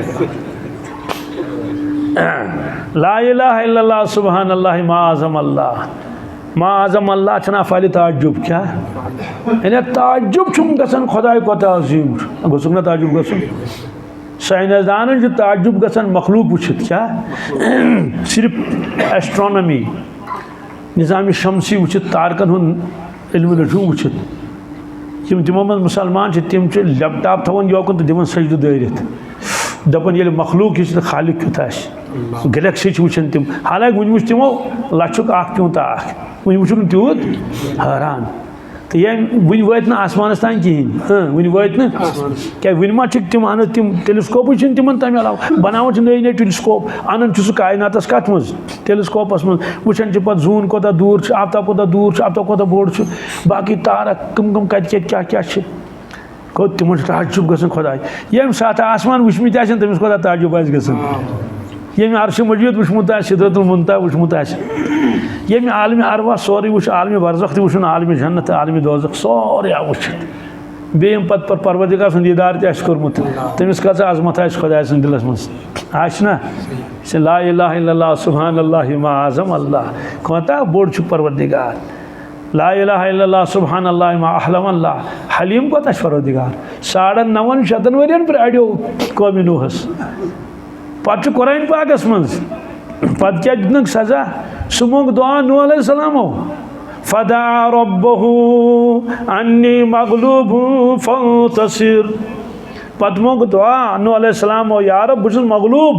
ला इलाहा इल्लल्लाह सुब्हानल्लाहि मा आज़म अल्लाह छना फाली ताजुब क्या यानी ताजुब छुम गसन खुदाई को अजीम गसुक ना ताजुब गसन साइंसदान जो ताजुब गसन मखलूक वुचित क्या सिर्फ एस्ट्रोनॉमी निज़ाम शमसी वुचित तारकन हुन इल्म नजूम वुचित तिमो मन मुसलमान तिम लैपटॉप थवन योकन तो दिवन सजद दरित दपन ये मखलूक तो खालिक क्यूत गैलेक्सी वुचन तिम हालांकि वन वुच तिमो लचुक त्यूत वन वुचुन त्यूत हैरान तो ये वन वात आसमान तान कहें वन वात क्या वन मा तिम अन तिम टेलीस्कोप तिम तम अलाव बनावन नई नई टेलीस्कोप अनन सह कायनातस कत मज टेलीस्कोपस मज वुचन पे जून कोता दूर आफ्ताब कोता दूर आफ्ताब कोता बोड़ बाकी तारक कम कम कत क्या क्या गो तिम ताजुब गसन खुदाई यम साथ आसमान वुचमित तमिस कोता ताजुब गसन यम अर्श मजीद वुचमुत सिदरतुल मुंतहा वुचमुत यम आलम अरवा सोरे वुच आलम बरज़ख त वुचन आलम जन्नत आलम दोज़ख सोरे वुच बेम पत पर परवरदिगार सुन दीदार तमुत तमिस कस अजमत खुदा सुन दिलस मज ना ला इलाहा इल्लल्लाह सुब्हानल्लाहि मा अज़मल्लाह कोता बोड़ परवरदिगार ला इलाहा इल्लल्लाह सुब्हानल्लाहि मा अहलमल्लाह हलीम कोता परवरदिगार 950 वरियन प्राड़ो कौम नूहस पत् कुरान पाकस मज पत् क्या दितनक सजा सह मोंग दुआ नूह अलैहिस्सलामो फदा रब्बहु अन्नी मगलूबु फंतसिर पत् मोंग दुआ नूह अलैहिस्सलामो या रब बह मगलूब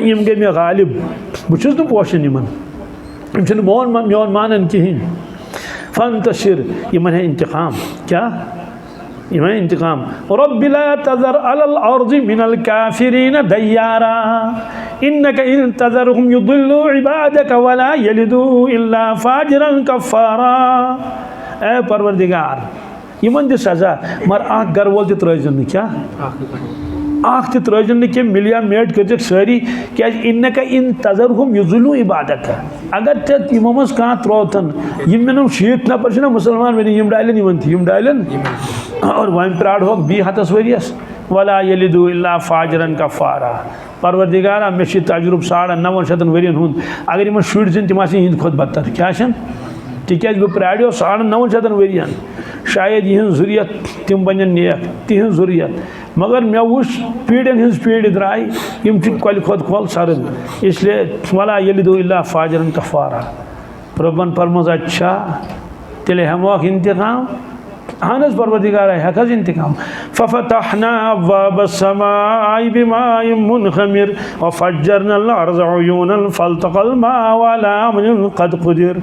यम गई मे गालिब बह न पोशन यमन मोन मानन कहें फंतसिर यमन है इंतकाम क्या यमन इंतकाम रब्बि ला तज़र अलल अर्ज़ि मिनल काफिरीन दय्यारा इन्नका इन तज़रहुम युदिल्लु इबादक वला यलिदु इल्ला फाजिरन कफ़ारा। ए परवरदिगार यमन दि सजा मगर आख घर वोल त्रजन क्या आख त्रजन कि मिलिया मेट कर सारी क्या इन्नका इन तज़रहुम युदिल्लु इबादक अगर तमो मज कह त्रोतन मे 60 नफर मुसलमान वन यम डालन और वन प्राड़ हो बी हतस वरियस वला यलिदु इल्ला फाजिरन कफ़ारा। परवरदिगारा मे तजुर्ब 950 वरियन हुंद अगर इन शुर जन तम हिंद खुद बदतर क्या तिक बह प्राड़ो 950 वरियन शायद यह जुरियत तम बन नेक तिहज जुरियत मगर मे वुच पीढ़न हज पीढ़ द्राय यम कल खुद खोल सरद इसलिए वला यलिदु इल्ला फाजिरन कफ़ारा। रब्बन फरमोज अच्छा तेल हमोक इंतकाम अहनस परवरदिगार हेकज इंतकाम फफतहना अब्वाबस समाई बिमाइन मुनहमिर वफज्जरनल अर्ज़ उयूनन फल्तक़ल माउ अला अम्रिन क़द क़ुदिर।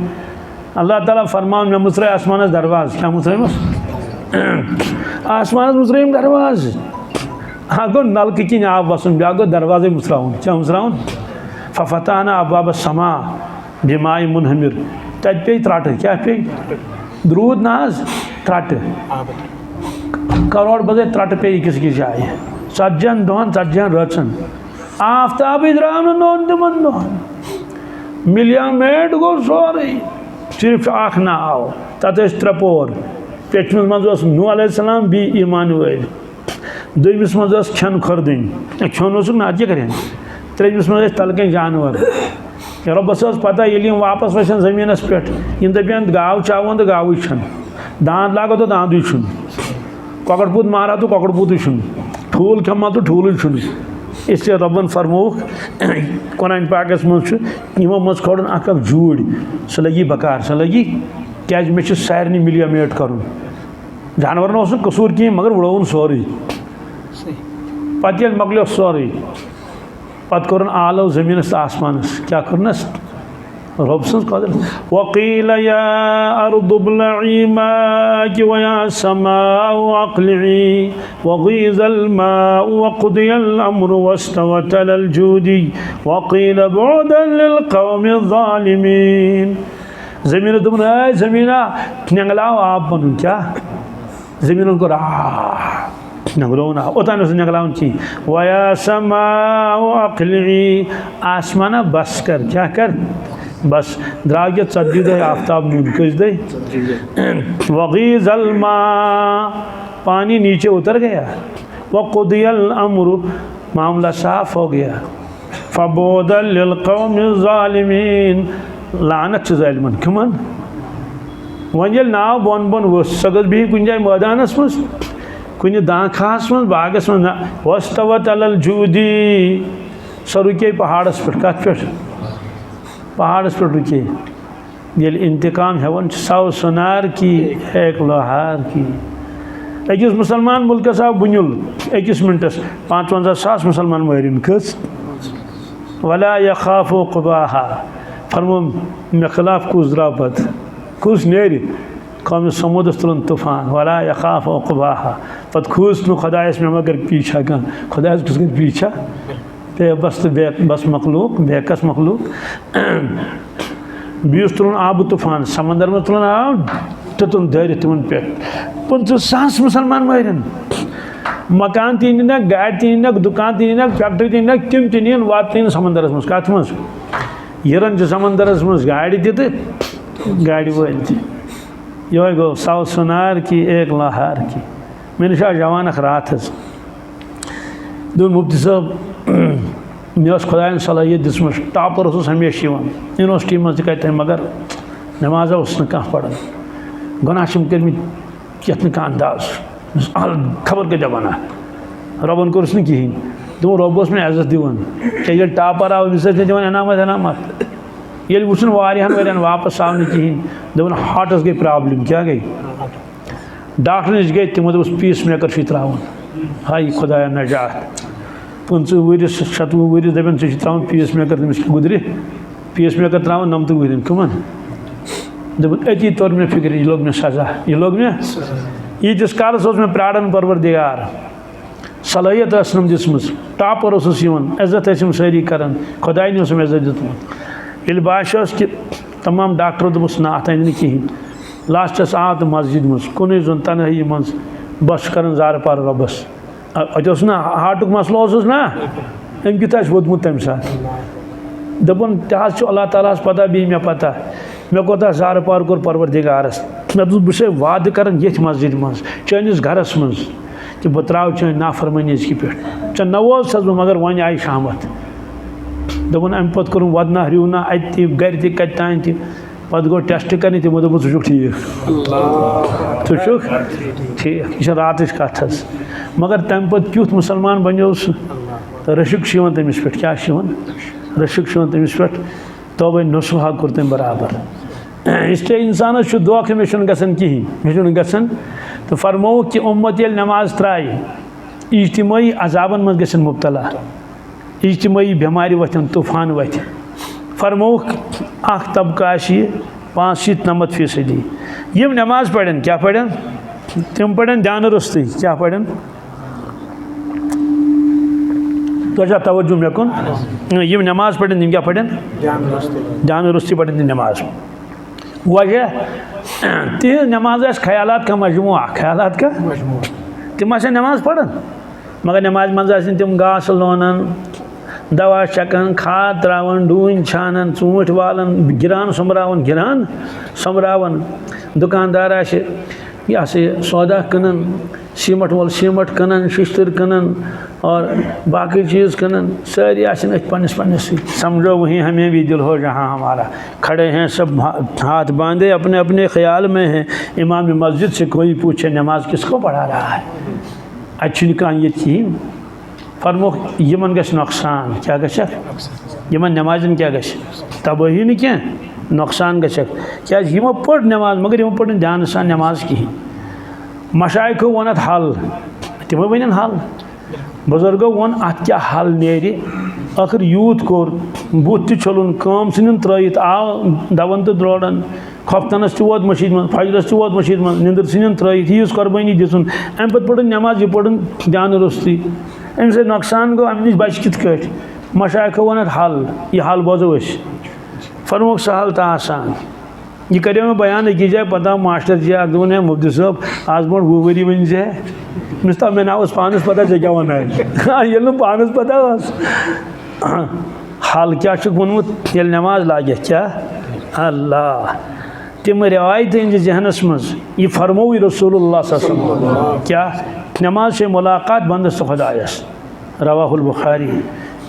अल्लाह ताला फरमान में मुसरे आसमान दरवाज क्या मुसरे आसमान मुसरे दरवाज गो नलक किन आब वसन ब्या गो दरवाजे मुसराउन क्या मुसराउन फफतहना अब्वाबस समा बिमाई मुनहमिर तत पे त्रट क्या पे द्रूद नाज त्रट करोड़ बजे त्रट पे किस जाए 40 दोहन 40 रचन आफ्ताब द्राव नोन तमन दोहन मिलिया मेट गो सोरे सिर्फ आख ना आओ तत त्रेपोर पेटमस मज नूह अलैहिस्सलाम बी ईमान वल दोमिस मज खन खरदन खन ना क्या करें त्रेमिस मज तलक जानवर रब्बस पता ये वापस वसन जमीनस पे इन दपान गाव चावन तो गाव दांद लागो तो दांद ककड़ पूत मारा तो ककड़ पूत ठूल खमा तो ठूल इसलिए रब्बन फरमोक कुरान पाकस मो मज खोन अख जूड़ सह लगी बकार सह लगी क्या मे सारे मिलिया मेट कर जानवर कसूर कहें मगर उड़ोन सोरे पे मकलो सोरे पत कोर आलो जमीनस आसमानस क्या करनस रब सज कदर वक़ील या अर्दु ब्लई माकी व या समाउ अक़लिई वग़ीज़ल माउ वक़ुदियल अम्रु वस्तवत अलल जूदी वक़ील बुअदन लिल क़ौमिज़ ज़ालिमीन। ज़मीन दुमन ऐ ज़मीना नंगलाओ आप बनूं क्या ज़मीन को नगलोना ओतान नगलाउन की वया समाउ अक़लिई आसमाना बस कर क्या कर बस द्राग चद्दी दे आफ्ताब नून कस दे वग़ीज़ल मा पानी नीचे उतर गया वक़ुदियल अम्रु मामला साफ हो गया फ़बुअदन लिल क़ौमिज़ ज़ालिमीन लानत ज़ालिमन कमन वन ये नाव बन बन वो सगस भी कुछ जाए मैदानस मज कुछ दाखास मज बागस मज वस्तवत अलल जूदी सह रुके पहाड़स पे कत पे पहाड़स पे रुके ये इंतकाम हेवन सौ सुनार की एक लोहार की अकिस मुसलमान मुल्कस आव बुनुल अकिस मिनटस 55,000 मुसलमान मरिन कस वला यखाफु क़ुबाहा फरमो मे खिलाफ कुस द्राव पत कुस नेर कौम समुद्र तुलन तूफान वला यखाफु क़ुबाहा पत खुस नु खुदायस में मगर पीछा कन खुदायस किस पीछा पे बस मखलूक बेकस मखलूक बीस तुलन आब तूफान समंदर में तुलन आब तुन दर तिमन पे 50,000 मुसलमान मरन मकान तीन नक गाड़ तीन नक दुकान तीन नक फैक्ट्री तीन नक तिम तीन वात तीन समंदरस मज कत मज यरन समंदरस मज गाड़ी तो गाड़ी वल ये गो 100 सुनार की एक लोहार की मैंने शाह जवान रात मुफ्ती साहब मे खुदायन सलाहियत दिसम टॉपर हमेशा यूनिवर्सिटी मज कत मगर नमाज कह पढ़ान गुनाह कर्म ये अंदाज खबर के जमाना रबन कोर्स कहें दोपन रब मे इज्जत दिवान ये टापर आव अमिस दिवान इनामत ये वुचन वारियान वरियान वापस आव कहें दोपन हार्टस गई प्रॉब्लम क्या गई डॉक्टर नश गई तमो दोस पीस मेकर त्रावन हाय खुदाया नजात 15 वरिस 27 वरिस दपन त्रावन पीस मेकर तमिस गुजर पीस मेकर त्रावन 90 वरियन कमन दोपन अति तोर मे फिक्र यह लोग मे सजा यह लोग मे यीतिस कालस मे प्राड़न परवरदिगार सलाहियत असम दिसम टापर इज्जत सारी करान खुदाय ने इज्जत दितमुत ये बाशो कि तमाम डॉक्टरों दोपस ना अत अन कहें लास्टस आव तो मस्जिद मज कुन जोन तनहाई मज बस कर जार पार रबस अत ना हार्टुक मसलो ना अम कित वोतमुत तम सात दपन तह अल्लाह ताला पता बी मे पता मे कोता जार पार कोर परवरदिगारस मे दोस बह वाद कर ये मस्जिद मज चनिस घरस मज कि बह त्राव चे नाफरमानी पे चे नवोस मगर वन आई शामत दोपन अम पे कोर वदना ह्रिवना अत गर तक तान पे गो टेस्ट कर तमो दोप ज़ुक ठीक ज़ुक ठीक यह रात कथ मगर तम पे क्युथ मुसलमान बनो रशिक तमिस पे क्या रशिक तमिस पे तोबे नसुहा कोर तम बराबर इसलिए इंसान धोख मे गसन कहें मे गसन तो फरमो कि उम्मत ये नमाज त्राय इज्तिमाई अजाबन मज गसन मुब्तला इज्तिमाई बेमारी वथन तूफान वथ फरमो अख तबका 95% यम नमाज पढ़न क्या पढ़न तम पढ़न ध्यान रुस्ती क्या पढ़न तो तवज्जो मे कुन यम नमाज पढ़न तम क्या पढ़न ध्यान रुस्ती पढ़न नमाज वजह तिह नमाज ख्यालात का मजमुआ ख्यालात का तम नमाज पढ़न मगर नमाज मज तम घास लोनन दवा चकन खाद त्रावन डून छानन चूट वालन गिरान समरावन दुकानदार यह सौदा कनन सीमट वोल सीमट कनन शिश्तर कनन और बाकी चीज़ कनन सारी पन्नस पन्नस समझो वहीं हमें भी दिल हो जहाँ हमारा खड़े हैं सब हाथ बांधे अपने अपने ख्याल में हैं इमाम मस्जिद से कोई पूछे नमाज किसको पढ़ा रहा है अच्छी कहानी ये थी फरमो यमन गश नुकसान क्या गशक यमन नमाजन क्या गश तबाही न क्या नुकसान गशक क्या यमो पढ़ नमाज मगर यमो पढ़ ध्यान सान नमाज कहें मशाइखो वन अत हल तमो वन हल बुजुर्गो वन अत क्या हल नेरि आखिर यूत कोर बुत छलुन काम सन त्रयित आव दवन तो द्रोड़न खफ्तनस वोत मशीद मन फजरस वोत मशीद मन निंदर सन त्रयित यीज कुर्बानी दिसन अम पे पढ़न नमाज यह पढ़न ध्यान रुस्ती अम से नुकसान गो अम नश बच कित मशाइखो वन हल यह हल बोजो फरमो सहल तो आसान यह करो मैं बयान अकी जाए पता मास्टर जी दोन है मुफ्ती साहब आज ब्रो 20 वरी वन जाए मिस्ता मे ना पानस पता जे क्या वन ये पानस पता हाल क्या वोनमुत ये नमाज लागे क्या अल्लाह तम रिवायत जहनस मज यह फरमो रसूलुल्लाह क्या नमाज से मुलाकात बंदस्त खुदायस रवाहुल बुखारी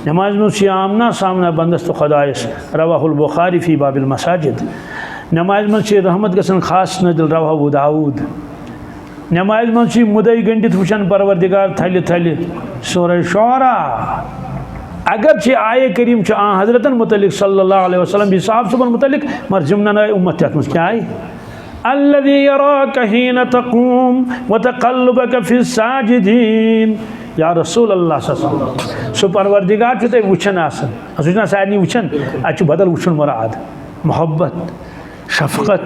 नमाज में आमना सामना बंदस्त खुदायस रवाहुल बुखारी फ़ी बाबिल मसाजिद नमाज में रहमत गसन खास नजल रवा अबू दाऊद नमाज में मुदई गंडित वुचन परवरदिगार थल थल सूरह शुअरा अगर आये करीम हजरतन मुतलिक सल्लल्लाहु अलैहि वसल्लम हिसाब सुबन मुतलिक मर जिमना उम्मत क्या आई अल्लज़ी यराका हीना तक़ूम व तक़ल्लुबका फ़िस्साजिदीन या रसूल अल्लाह सल्लल्लाहु सो परवरदिगार ते वुचन आसन सुना सारनी वुचन अच बदल वुचन मुराद मोहब्बत शफकत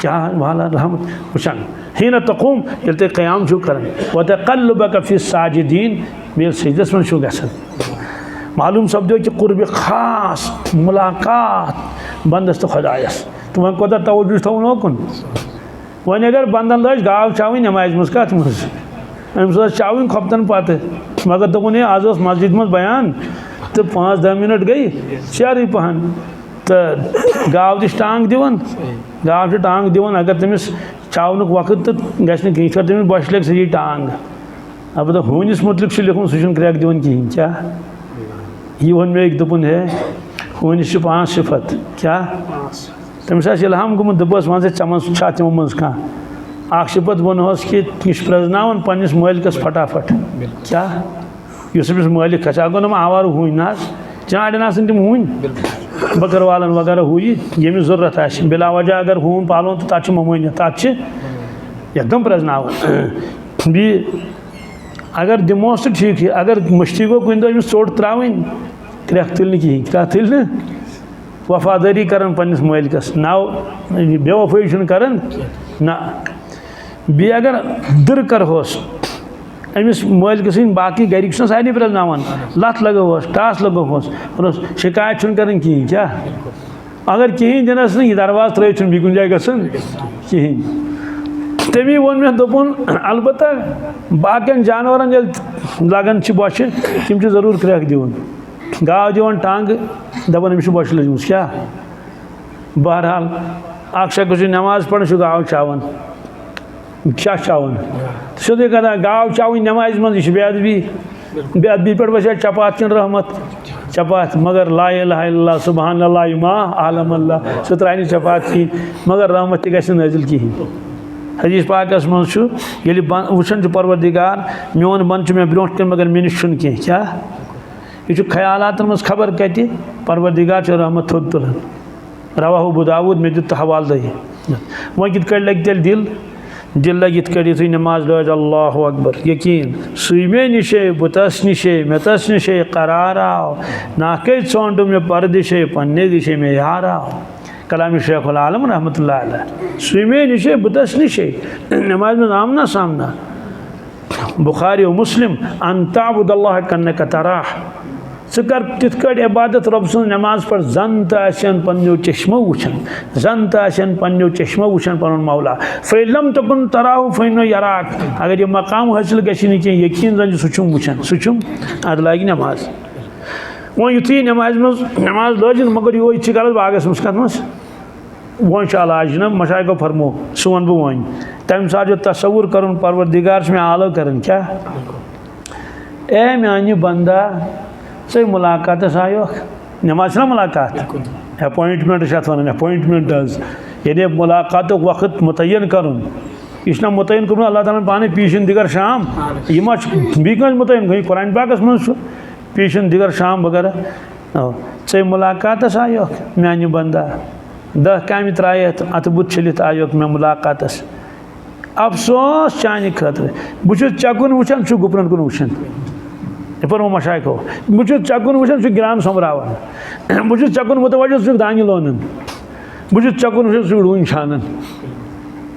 क्या वाला रहमत वुचन हीना तक़ूम ये क़याम छु करन व तक़ल्लुबका फ़िस्साजिदीन मेल सजदस मन छु गसन मालूम सपदो कि कुर्ब खास मुलाकात बंदस्त खुदायस तो वह कोता तवज्जो थोन ओकुन वन अगर बंदन लज गाव चावी नमाज मज कत मज अम्स चावन खपतन पत मगर दोपन आज मस्जिद मज बयान तो 5-10 मिनट गई चार पहन तो गाव दिश टांग दिवन गाव टांग दिवन अगर तमिस चावन वक्त तो गि कहीं तमिस बस लग सी टांग अब तो हूनिस मुतलिक लिखुन सह क्रैक दिवन कहें क्या यह वन मे दोपन है हूनिस 5 सिफत क्या तमिस इल्हाम गुमुत दपस वन चमन छा तमो मज कह सिफत वनहस कि यह प्रजनावन पन्निस मालिकस फटाफट क्या इस मालिक खसा गो ना आवार हूं ना चाड़न आसन तम हूं बकर वालन वगैरह हूँ यमिस जरूरत आ बिला वजह अगर हून पालन तो तथ ममोनियत तथ एकदम प्रजनाव बी अगर दिमोस तो ठीक है अगर मुश्ती गो कुन दो चोट त्रावन क्रख तुल कहें क्या तुल वफादारी कर पन्निस मालिकस नाव बेवफाई कर ना बी अगर दर करहोस अमिस मालिकस बाकी गरिक सारे प्रजनावान लत लगोस टास लगोस शिकायत कर कहें क्या अगर कहें दिनस यह दरवाज त्रत बी कुन जाए कहें तमी वो मे दोपन अलबत्त बाकियन जानवरन लगन बश तम जरूर क्रख दिवन गाव दिवन टांग दपान अमिस बश लजम क्या बहरहाल अख शख्स नमाज पढ़ गाव चावन क्या चावन सोदे कदा गाव चावन नमाज मज बेअदबी पे बस चपात किन रहमत चपात मगर ला इलाहा इल्लल्लाह सुबहान अल्लाह मा आलम अल्लाह सह त्राय चपात कहीं मगर रहमत तक नाजिल कहीं हदीस पाकस मज वुचान परवरदिगार मोन बन मे ब्रो कन मगर मे निश कह क्या यह ख्यालात मज खबर कत परवरदिगार रहमत थोद तुलान रवाहु अबू दाऊद मे दित हवाल दही वह कित लग तेल दिल लग इत यु नमाज लज अल्लाह अकबर यकीन सुमे निशे बुतस निशे मेतस निशे करार आव नाके चौंड मे परदिशे पन्ने दिशे में यार आव कलामी शेखुल आलम रहमतुल्लाह अलैह सुमे निशे बुतस निशे नमाज में आमना सामना बुखारी और मुस्लिम अंताबुदल्लाह कन्नका तराह कर तिथ इबादत रब सं नमाज पर जन तन पन्नो चश्मो वुचन जन तन पन्नो चश्मो वुचन पन मौला फ़ैलम तपन तराह फ़ैनो यराक अगर यह मकाम हासिल गि कह यकीन जन सुम वुचन सुम अद लग नमाज वो युथी नमाज नमाज लजिन मगर यह गलत बागस मज कत मज वो अलाज ना मशाइको फरमो सह वन बह वन तम सात जो तस्वुर कर परवरदिगार मे आलो कर क्या ए मानी बंदा से मुलाकात आयो नमाज ना मुलाकात अपॉइंटमेंट वन अपॉइंटमेंट ये मुलाकात वक्त मुतयन कर यह मुतयन कर अल्लाह ताला पाने पीशन दिगर शाम यह बी मुतयन गई कुरान पाकस मज पीशन दिगर शाम वगैरह से मुलाकात आयो मानी बंदा 10 काम त्रायत अत बुत छलित आयो मे मुलाकात अफसोस चाने खतर बहुत चकुन वुचान गुपन कुन वुचान पर मशाइको बहुत चकुन वुचान गिरान सोमरावान बहुत चकुन मुतवजह दानि लोनन बहुत चकुन वुचान डून छानन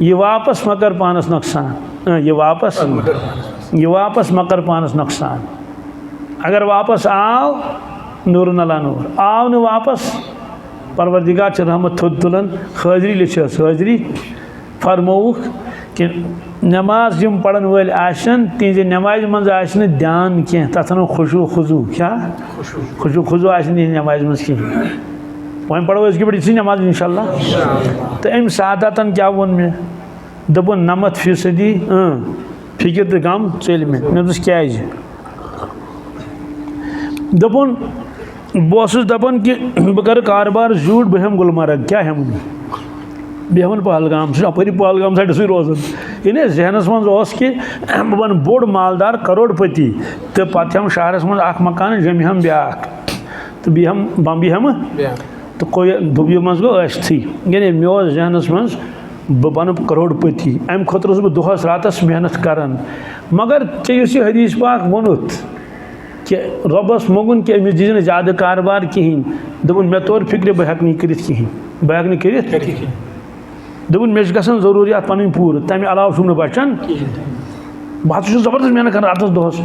यह वापस मकर पानस नुकसान यह वापस मकर पानस नुकसान अगर वापस आव नूर नला नूर आव न वापस परवरदिगार रहमत थोद तुलन हाजरी लिखस हाजरी फरमोक कि नमाज जम पढ़न वाल आसन तिज नमाज मज ध्यान कह तथ खुशू खुजू क्या खुशू खुजू नमाज मज कह वह पढ़ो अस इसी नमाज इंशाल्लाह तो अम सादातन क्या वो मे दोपन 90% फिक्र तो गम चल मे दोस क्या दोपन बस दपान कि बह कर कारबार झूठ बह हम गुलमर्ग क्या हम बह हम पहलगाम अपर पहलगाम साइड सही रोजान इन जहनस मज कि बह बन बोड़ मालदार करोड़पति तो पे हम शहरस मज मकान जम हम ब्या तो बी हम तो कोई दुबी मज गो थी यानी मे जहनस मज बह बन करोड़पति अम खुद दुहस रातस मेहनत करान मगर चे हदीस पाक वोनुत कि रबस मोगुन कि अमिस दीजिए ज़्यादा कारबार कहें दोपन मे तोर फिक्र बह हेक कर कहें बह हेक कर दोपन मे गसन जरूरियात पन पूर तमें अलाव बचान बह जबरदस्त मेहनत कर रातस दोहस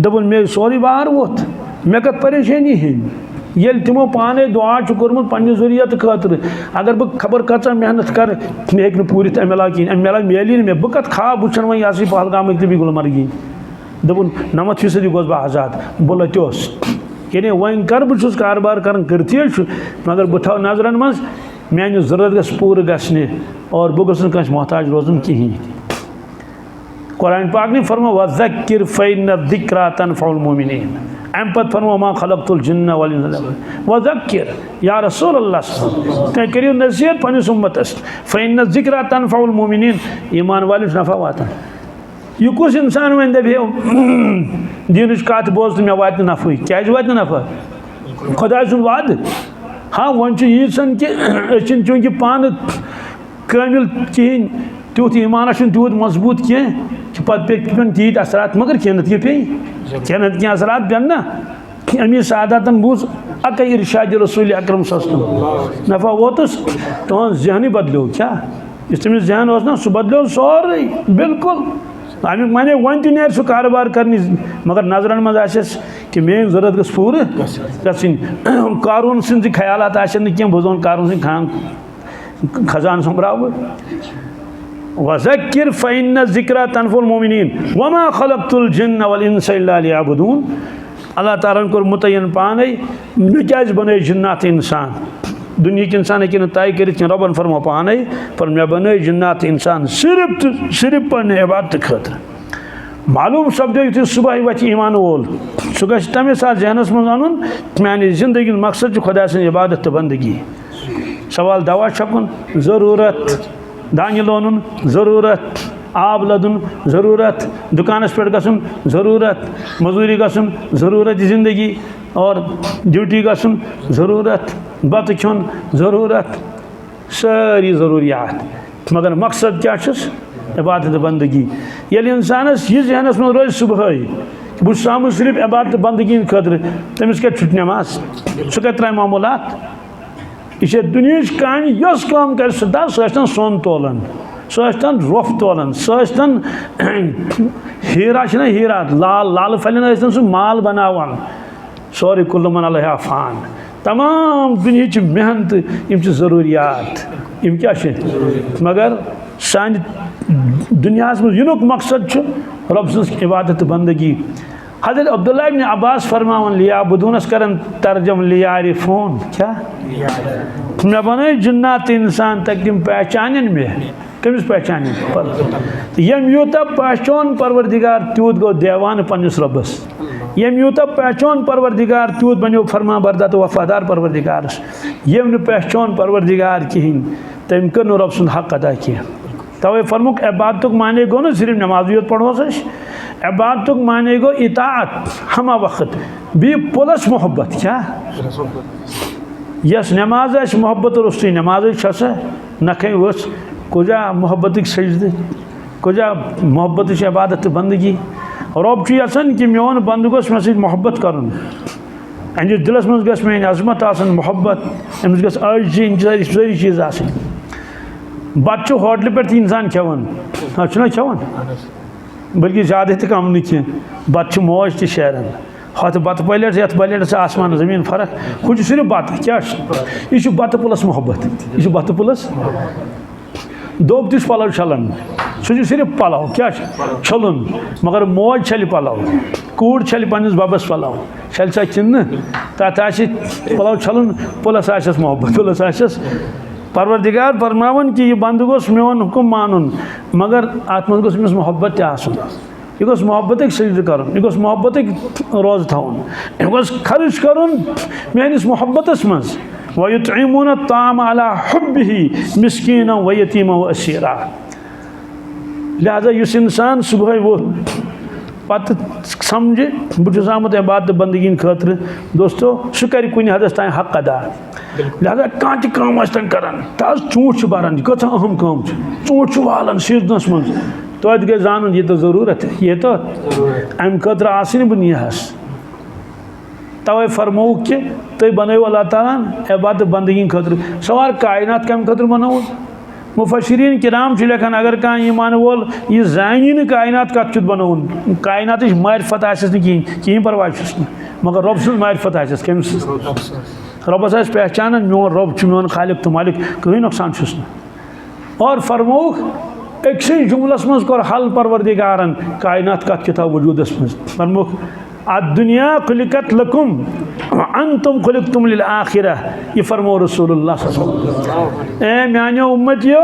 दोपन मे सोरी बार वोत मे कत परेशानी है ये तमो पाने दुआ कोर्मुत पन्ने जरूरियत खतर अगर बह खबर कचा मेहनत कर मे हेक पूरित अमे अलाव कहें अमे अलाव मेली मे बह कत खाब वुचान वह यह पहलगाम तो गुलमर्गी दोपन 90% गोस बह आजाद बह लत्योस यानी वन कर बस कारबार कर मगर बह थो नजरन मज मान जरूरत गस पूर गसने और बह गस कस मोहताज रोजन कहीं कुरान पाक ने फरमा वज़क्किर फ़इन्न ज़िक्रा तनफ़उल मुमिनीन अम पत फरमा मा खलक़तुल जिन्ना वल इंसा वज़क्किर या रसूल अल्लाह तै करियो नसीहत पनिस उम्मतस फ़इन्न ज़िक्रा तनफ़उल मुमिनीन ईमान वालिन नफ़ा वातन यह कुछ इंसान वन दे दीन कत बोज तो मे वात नफे क्या वात नफा खुदा सुन वाद हाँ वन यीन कि चूंकि पान कामिल कहें तुथ ईमान तूत मजबूत कह पे तीत असरात मगर कह पे असरात पे ना अमी सादातन बूज अक इरशाद रसूल अकरम नफा वोतस तुम जहन बदलो क्या इस तमिस जहन ना सह बदलो सोरे बिल्कुल अमिक माने वन तिर सह कारोबार करनी मगर नजरन मज कि मेन जरूरत गस पूर गन कारून सिंद ख्यालात कह बोजन कारून सिंद खान खजान संभराव वज़क्किर फ़इन्न ज़िक्रा तनफ़ुल मोमिनीन वमा खलक़तुल जिन्न वल इंसा इल्ला लियअबुदून। अल्लाह ताला कोर मुतयन पाने मे क्या बने जिन्नात इंसान दुनिया के इंसान कि तय कर रबन फरमा पाने पर मे बने जिन्नात इंसान सिर्फ पन्ने इबादत खतर मालूम सपदो यु सुबह वह ईमान वोल सह गि तमें साथ जहनस मज अन मानी जिंदगी मकसद खुदा सं इबादत तो बंदगी सवाल दवा छकुन जरूरत दान लोन जरूरत आब लदन जरूरत दुकानस पे गसन जरूरत मजूरी गसन जरूरत जिंदगी और ड्यूटी गसन जरूरत बत खन जरूरत सारी जरूरियात मगर मकसद क्या इबादत बंदगी ये इंसानस यह जहनस में रोज सुबह बह सामु सिर्फ इबादत बंदगी खतर तमिस क्या नमाज सह क्या मामूलात यह दुनिया काम यस काम कर सह सोन तोलन सह रोफ तोलन सह हीरा हीरा लाल फलन सह माल बनावान सोरे कुल्लुमन अलैहा फ़ान तमाम दुनिया मेहनत यम जरूरियात यम क्या मगर सान दुनिया में युनुक मकसद रब सज इबादत बंदगी हज़रत अब्दुल्लाह इब्न अब्बास फरमावन लियाबुदूनस करन तर्जम लियारिफून क्या मे बने जिन्नात इंसान तक तम पहचान में कमिस पहचान यम यूत पहचान परवरदिगार तूत गो देवान पन्निस रबस यम यूत पहचान परवरदिगार तूत बनो फरमा बरदार तो वफादार परवरदिगार यम न पहचान परवरदिगार कहें तम कर रब सुंद हक अदा कह तवे फरमुक इबादत माने गो न सिर्फ नमाज पढ़ोस इबादत माने गो इताअत हमा वक्त बी प्लस मोहब्बत क्या यस नमाज मोहब्बत रुस्त नमाज नख वस कुजा मोहब्बत सजद कुजा मोहब्बत इबादत बंदगी रब यसान कि मोन बंद गोस मे सह मोहब्बत कर अमिस दिलस मज गस मेन अजमत मोहब्बत अमिस गस अर्जी सारी चीज़ बत होटल पे इंसान खेवान हाँ खेवान बल्कि ज़्यादा तो कम नहीं बत मौज तो शेरान हथ बत प्लेट ये प्लेट से आसमान ज़मीन फ़र्क हूँ सिर्फ बत क्या यह बत प्लस मोहब्बत यह बत प्लस दोब तिस पलव छलन सह सिर्फ पलव क्या छलन मगर मौज छल पलव कूड़ छल पन्निस बबस पलव छल सा किन तथ पलव छलन प्लस आस मोहब्बत प्लस आस परवरदिगार फरमावन कि यह बंद गोस मोन हुकुम मानुन मगर अत मज गोस मोहब्बत यह गोस मोहब्बत सजद कर यह गोस मोहब्बत रोज थवन यह गोस खर्च कर मेनिस मोहब्बतस मज वयुतइमून ताम अला हुब्बिही मिस्कीना व यतीमा व असीरा लिहाजा इस इंसान सुबह वो पत समझे बहुत आमुत इबादत बंदगी खतर दोस्तों सह कर कुन हदस तान हक अदा लिहाजा कह तम करान तज चूंट बरान कत अहम कम चूंट वालान सीजनस मज तो गई जान यह तो जरूरत ये तो अम खतर आसन बह निहस तवे फरमो कि तुम बनो अल्लाह ताला इबादत बंदगी खतर सवाल कायनात कम खतर बनो मुफस्सिरीन किराम लेखान अगर कह ईमान वोल यह जानी न कायनात कत बनो कायनात मारिफत कहीं परवाह मगर रब सज मारिफत कमिस रबस आस पहचान मोन रब मोन खालिक तो मालिक कहीं नुकसान और फरमोक अक्सि जुमलस मज कोर हल परवरदिगारन कायनात कत किता वजूदस मज फरमोक दुनिया खुलिकत लकुम अंतुम खुलिकतुम लिल आखिरह यह फरमो रसूलुल्लाह ए म्यानो उम्मतियो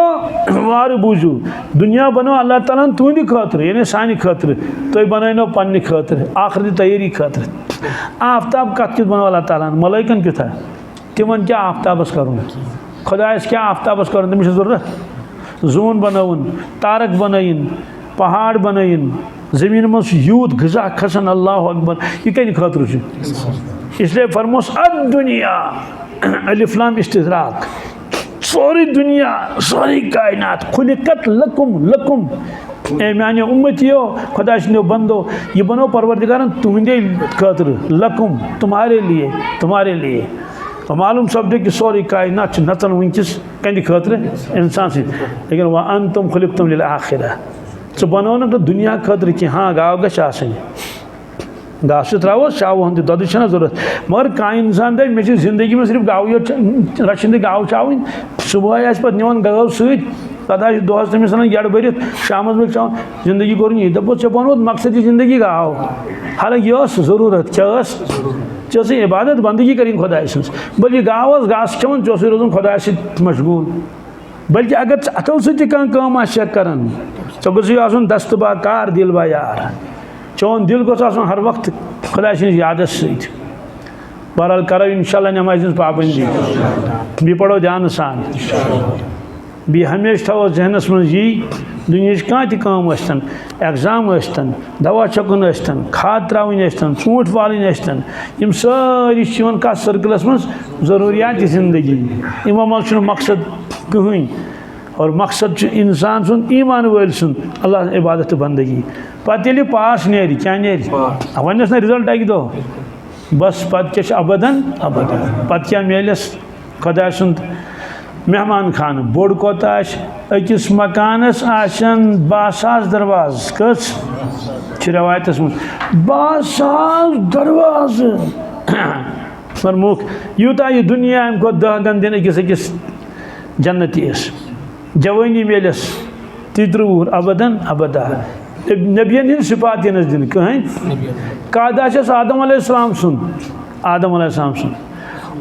वार बूझू दुनिया बनो अल्लाह ताला तुंद खतर यानी सानि खतर तुम बनो पन्ने खतर आखिरत तैयारी खतर आफ्ताब कत बनो अल्लाह ताला मलाइकन क्या तिमन क्या आफ्ताबस कर खुदायस क्या आफ्ताबस कर तमिस जरूरत जून बनवन तारक बनइन पहाड़ बनन ज़मीन मज यूत गज़ा खसन अल्लाह अकबर यह कद खतर इसलिए फरमोस अद दुनिया अलिफ लाम इस्तिग़राक़ सारी दुनिया सारी कायनात खुलिकत लकुम लकुम ए माने उम्मतियो खुदा सो बंदो ये बनो परवरदिगारन तुंदे खतर लकुम तुम्हारे लिए तो मालूम सपदे कि सारी कायनात नचन वनकिस कंद खतर इंसान से लेकिन वह अंतुम खुलिकतुम लिल आखिरा च बनो न तो दुनिया खतर कि हाँ गाव गश घास त्रो शाव हंद दद जरूरत मगर कह इंसान दे मे जिंदगी में सिर्फ गाव रचन गाव चावन सुबह आस पे निवान गाव सत दोहस तमिस गड़ भरत शाम बल चावन जिंदगी कोर यह दपोस चे बनोत मकसद जिंदगी गाव हालांकि यह जरूरत क्या चे इबादत बंदगी कर खुदा सज बल्कि गाव घास चवन चे रोजन खुदा मशगूल बल्कि अगर अतल सम कर चे दस्तबा कार दिल बा यार चौन दिल गोस हर वक्त खुदा याद सत बहरहाल करो इंशाल्लाह नमाज पाबंदी बी पढ़ो ध्यान सान बी हमेशा थो जहनस मन यी दुनिया कम तन एग्जाम दवा छकन खाद त्रावन ूंट वालन यम सारी कत सर्कलस मज जरूरियात जिंदगी इमो मज मकसद कहीं और मकसद इंसान सुन ईमान वल सुन अल्लाह इबादत बंदगी पे पास नेर क्या नेर वनस ना रिजल्ट अक दो बस पे अबदन अबदन पे क्या मिलस खुदा सुंद मेहमान खान बोड़ कोत अकिस मकानस 20,000 दरवाज कस रवायत मज 20,000 दरवाज फरमुख यूता यह दुनिया अम खो 10 गन दिन अकिस जन्नतीस जवानी मिलस 30 अबदन अबदा नबियन हिंद सिफात दिन कहें कादा आदम अलैहिस्सलाम सुन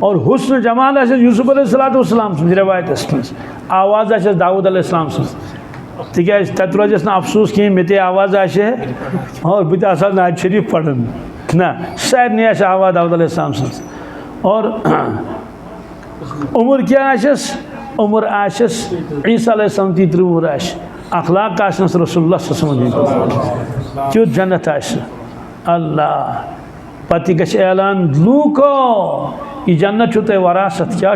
और हुस्न जमाल यूसुफ अलैहिस्सलाम सुन रवायत आवाज़ दाऊद अलैहिस्सलाम सुन तिकाज तत रोजस ना अफसोस कहीं मे आवाज़ और बह नाज शरीफ पढ़न ना सारे आवाज़ दाऊद अलैहिस्सलाम सुन और उम्र क्या उम्र आशस ईसा अलैहिस्सलाम 30 उम्र अखलाक रसूलुल्लाह क्यों जन्नत अल्लाह पति गश ऐलान लूको यह जन्नत तुम वरासत क्या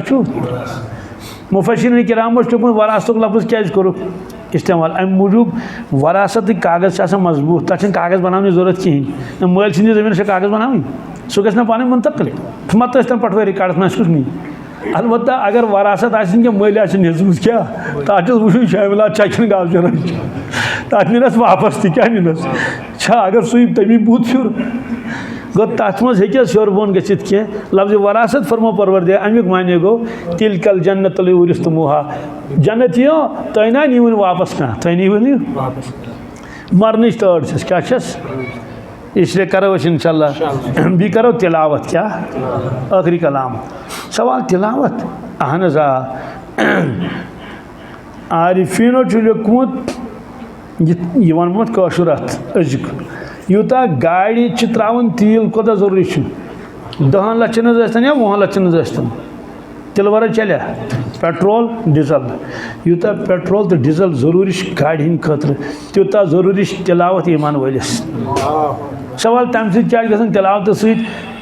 मुफस्सिरीन किरामो वरासत लफ्ज़ क्या करो इस्तेमाल अम मूजूब वरासत कागज मजबूत तक कागज बनाने जरूरत कहें मल जमीन से कागज बनावी सह गना पानी मुंतकिल मत पटवारी रिकॉर्ड ना नहीं अलबत्त अगर वरासत आन मल हेचमुत क्या तथ वो शामिलात गाव जरान तथ निनस वापस क्या निनस अगर सह तमी बूत फिर गो तथ मज स्योर बोन गसित कह लफ्ज़ वरासत फरमो परवरदिगार अमुक माने गो तिलकल जन्नत उरिस्तमुहा जन्नत यो तुम ना नीवन वापस कह तुम नीवन मरन तड़ क्या इसलिए करो इंशाल्लाह भी करो तिलावत क्या आखिरी कलाम सवाल तिलावत अहन आरिफीनो लिखमुत यह वनमुत कशुर अजुक यूता गाड़ी त्रावन तेल कोता जरूरी 10 लक्षन या 20 लक्षन तिल वर चलिया पेट्रोल डीजल यूता पेट्रोल तो डीजल जरूरी गाड़ी हंद खतर तूता जरूरी तिलावत ईमान वलिस सवाल तम सह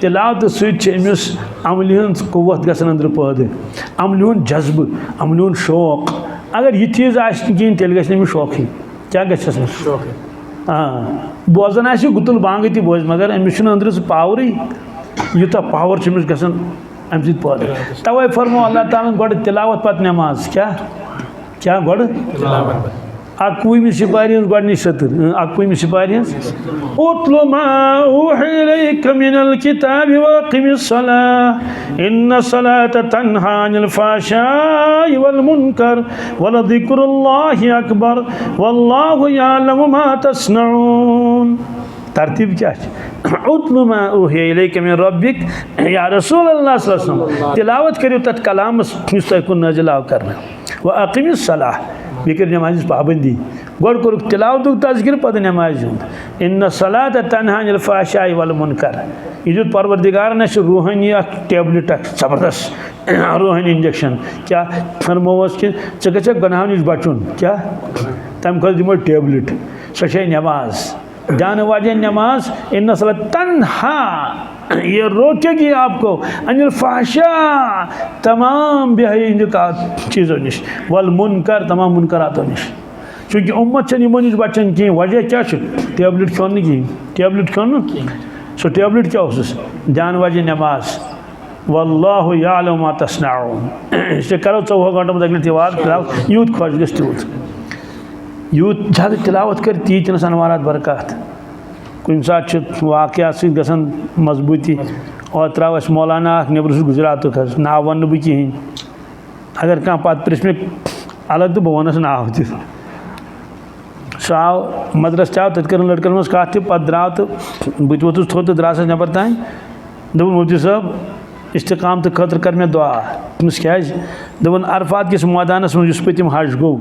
तिलावत समिस अमल हंज कुव्वत गसन अंदर पैदा अमल हंद जज्ब अमल हंद शौक अगर यह चीज़ कहें तेल गमिस शौक क्या गस बोजन गुतुल बांग तह बोज मगर अमिस अंदर सह पावर यूता पावर अमिस गसन अम पैदा तवे फरमो अल्लाह ताला गो तिलावत पत नमाज क्या गो अक्वमी सिपारी गि सतर 21 सिपारी उतलु मा ऊहिया इलैका मिनल किताबि वअक़िमिस सलाह इन्न सलाता तन्हा अनिल फ़हशाइ वल मुनकर वलज़िक्रुल्लाहि अकबर वल्लाहु यअलमु मा तस्नऊन तरतीब क्या उतलु मा ऊहिया इलैका मिन रब्बिक या रसूलुल्लाह सल्लल्लाहु अलैहि वसल्लम तिलावत करियो तत कलाम मुस्तक़िल नाज़िल करना वअक़िमिस सलाह बे कर नमाज पाबंदी गोड़ कोर तिलावत तज़किर पद नमाज इन्न सलात तन्हा अनिल फ़हशाइ वल मुनकर यह परवरदिगार ने रूहानी टेबलेट जबरदस्त रूहानी इंजेक्शन क्या फरमोस कि चे गनाह नश बचुन क्या तम खो दिमो टेबलेट सो नमाज जान वाजे नमाज इन तन्हा ये रोकेगी आपको अनिल फाशा तमाम बेहद चीज़ों नश वल मुनकर तमाम मुनकरातों नश चूँकि उम्मत इन नश बचान कहें वजह क्या टेबलेट खोन कहें टेबलेट खोन सो टेबलेट क्या जान वाजे नमाज वल्लाहु यालमु मा तस्नऊन इसे करो 24 घंटों में अगले तिलावत यूत खुश गस तूत यूत ज़्यादा तिलावत कर तीत अनवारात बरकत कुन सात वाक़या गसन मजबूती और त्राव मौलाना नबर गुजरात ना वन बह कहें अगर कह पत् पृछ मे अलग तो बह वनस नाव तह सह आव मदरस आव तत कर लड़कन मज कत पे द्राव तो बह वोतुस थोद तो द्रास नबर तान दोपन मुफ्ती साहब इस्तिकाम तो खतर कर मे दुआ तमिस क्या दोपन अरफात किस मैदानस मज पतिम हज गो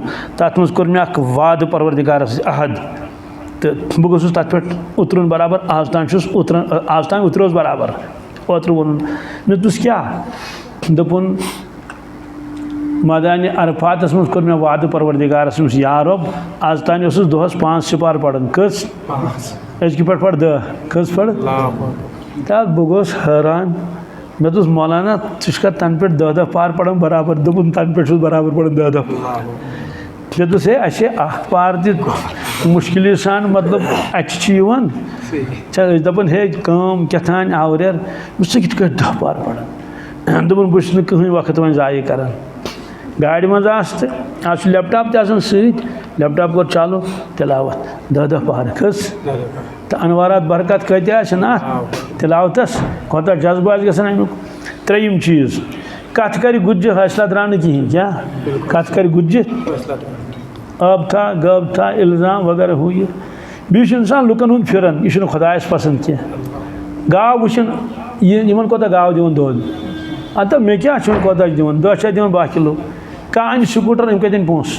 तथ मज कोर मे वाद परवरदिगारस अहद तो बह गोस तथ पे उतरुन बराबर आज तान उतरोस बराबर ओत्र वो मे तुस क्या दोपन मैदान अरफातस मज कोर मे वाद परवरदिगारस या रब आज तान दोहस 5 सिपार पढ़न कस अजक पे पढ़ 10 कस पढ़ तब बह गोस हैरान मे दोस मौलाना तुका तन पे 10 पार पढ़ बराबर दोपन तन पे बराबर पढ़ 10 मे दोस असे पार मुश्किल सान मतलब अवान दपान हे कम कथान आवरियर सी कह 10 पार पढ़ दोपन बह कहीं वक्त वो जाय कर गाड़ी मज आज लैपटॉप तक लैपटॉप कर चालू तिलावत 10 पार खस तो अनवारात बरकत कत ना तिलावतस कोता जज्बा गसान अमुक 3 चीज़ कत कर गुज्ज फैसला द्रा कहें क्या कत कर गुज्ज अब था गब था इल्ज़ाम वगैरह हु ये बीच इंसान लुकन हूँ फिरन यह खुदायस पसंद कह गाव वुन इन कोता गाव दिवन दोद अत मे क्या कोता दिवन 10 दिवन 12 किलो कह अन स्कूटर अम कत पोस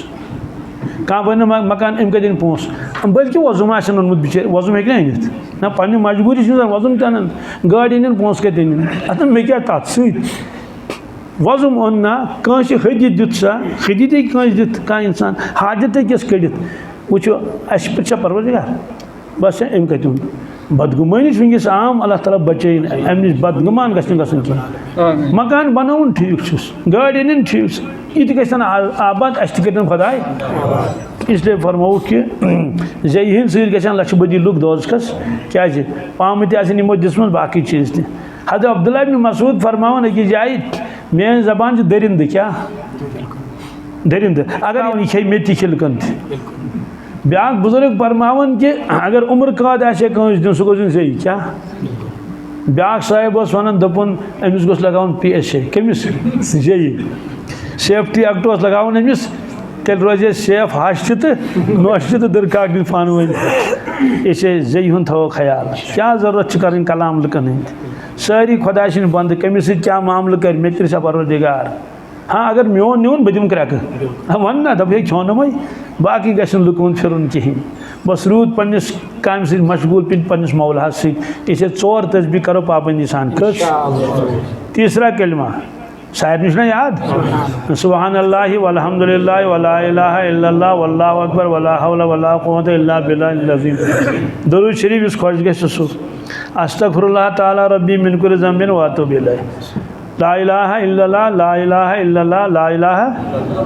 कह बन मकान अम कत पोस बल्कि वजुम ओनमुत बिचार वजुम हे अनित ना पन्ने मजबूरी वजुम तन गाड़ी अन पोस कत अन अत मे क्या तथ सत वजुम ओन ना कह हदीत दित सा हदीत दित कह इंसान हाजत किस कड़ित वो अस पे परवरदिगार बस अम कत बदगुमानी वस आम अल्लाह ताला बचे अम नश बदगुमान गसन मकान बनवन ठीक गाड़ी अन ठीक यह गन आबाद अस तन खुदाय इसलिए फरमो कि जय हिंद सर लक्ष बदी लुक दोजकस क्या पाम तमो दिसम बाकी चीज़ तह हज़रत अब्दुल्लाह इब्न मसूद फरमान अकिस जाए मेन जबान दरिंद क्या दरिंद अगर यह खे मे खिलकन ब्या बुजुर्ग फरमान कि अगर उम्र कद आसे दिन सह गो जई क्या ब्या साहब वन दोपन अमिस गोस लगान PSA कमिस जई सेफ्टी एक्ट लगान अमिस तेल रोजे सेफ हश तो नोश तो दरकाक दिन फान वन इसे जई हूँ थो ख्याल क्या जरूरत कर कलाम लुकन हंद सारी खुदा बंद कमिस क्या मामल कर मे सा परवरदिगार हाँ अगर मोन नुन बह दिम क्रैक वन ना दप हे छोनम बाकी गन लुकन फिर कहें बस रूद पन्निस काम से मशगूल पन्निस मौलहस इसे 4 तस्बीह करो पाबंदी सान कस तीसरा कलमा शायद निश ना याद सुबहान अल्लाह वल्हम्दुलिल्लाह वला इलाहा इल्लल्लाह वल्लाहु अकबर वला हौला वला कुव्वता इल्ला बिल्लाहिल अज़ीम दरूद शरीफ इस खुश गस सु अस्तगफिरुल्लाह ताला रब्बी मिन कुल्लि ज़ंबिन व अतूबु इलैह ला इलाहा इल्लल्लाह ला इलाहा इल्लल्लाह ला इलाहा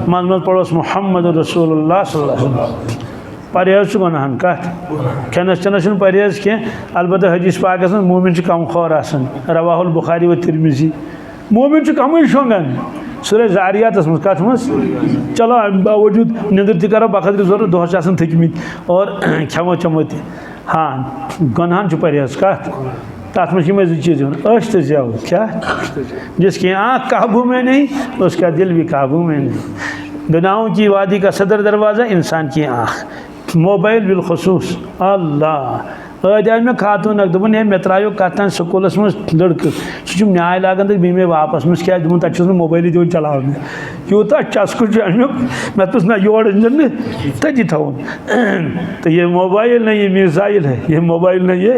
मन पड़ोस मोहम्मद रसूलुल्लाह सल्लल्लाहु अलैहि वसल्लम परहेज गुनाहन कत खनस चनस परहेज कह अलबत्ता हदीस पाकस मोमिन कम खौर आसन रवाहुल बुखारी व तिरमिजी मोमिन कम शोंगन सूरह ज़ारियात मज कत मज चलो अम बावजूद निंदर तक करो बखत जरूरत दोहस थकमित और खेमो चमो त हाँ गुनाहन परहेज कत तथ में 2 चीज़ अश तो ज्याव क्या जिसकी आँख काबू में नहीं उसका दिल भी काबू में नहीं गुनाहों की वादी का सदर दरवाज़ा इंसान की आँख मोबाइल बिलखसूस अल्लाह आव मे खातून दोपन मे त्रायो कतान स्कूलस मज लड़क सह न्याय लागन तो मे वापस मुझ क्या दोपन तक मोबाइल दिवन चलान यूता चस्कु अमुक मे तुस ना योर अन तथि थवन तो ये मोबाइल नहीं ये मिसाइल है ये मोबाइल नहीं ये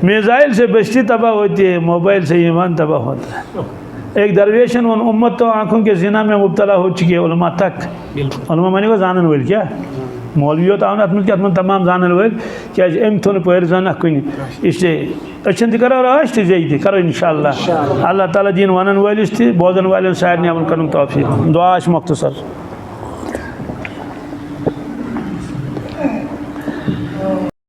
मिसाइल से बस्ती तबाह होती है मोबाइल से ईमान तबाह होता है एक दरवेशन उन उम्मत तो आँखों के जिना में मुब्तला हो चुकी है उलमा तक उलमा मानी को जानन वाल क्या मौलवियों आवन अत तमाम जानन वल क्या अम थो पैर जान कुन इसलिए अच्छन करो राश तय करो इंशाअल्लाह अल्लाह ताला दीन वन वालिस बोजन वाले सारे अमल कर तौफीक दुआ मुख्तसर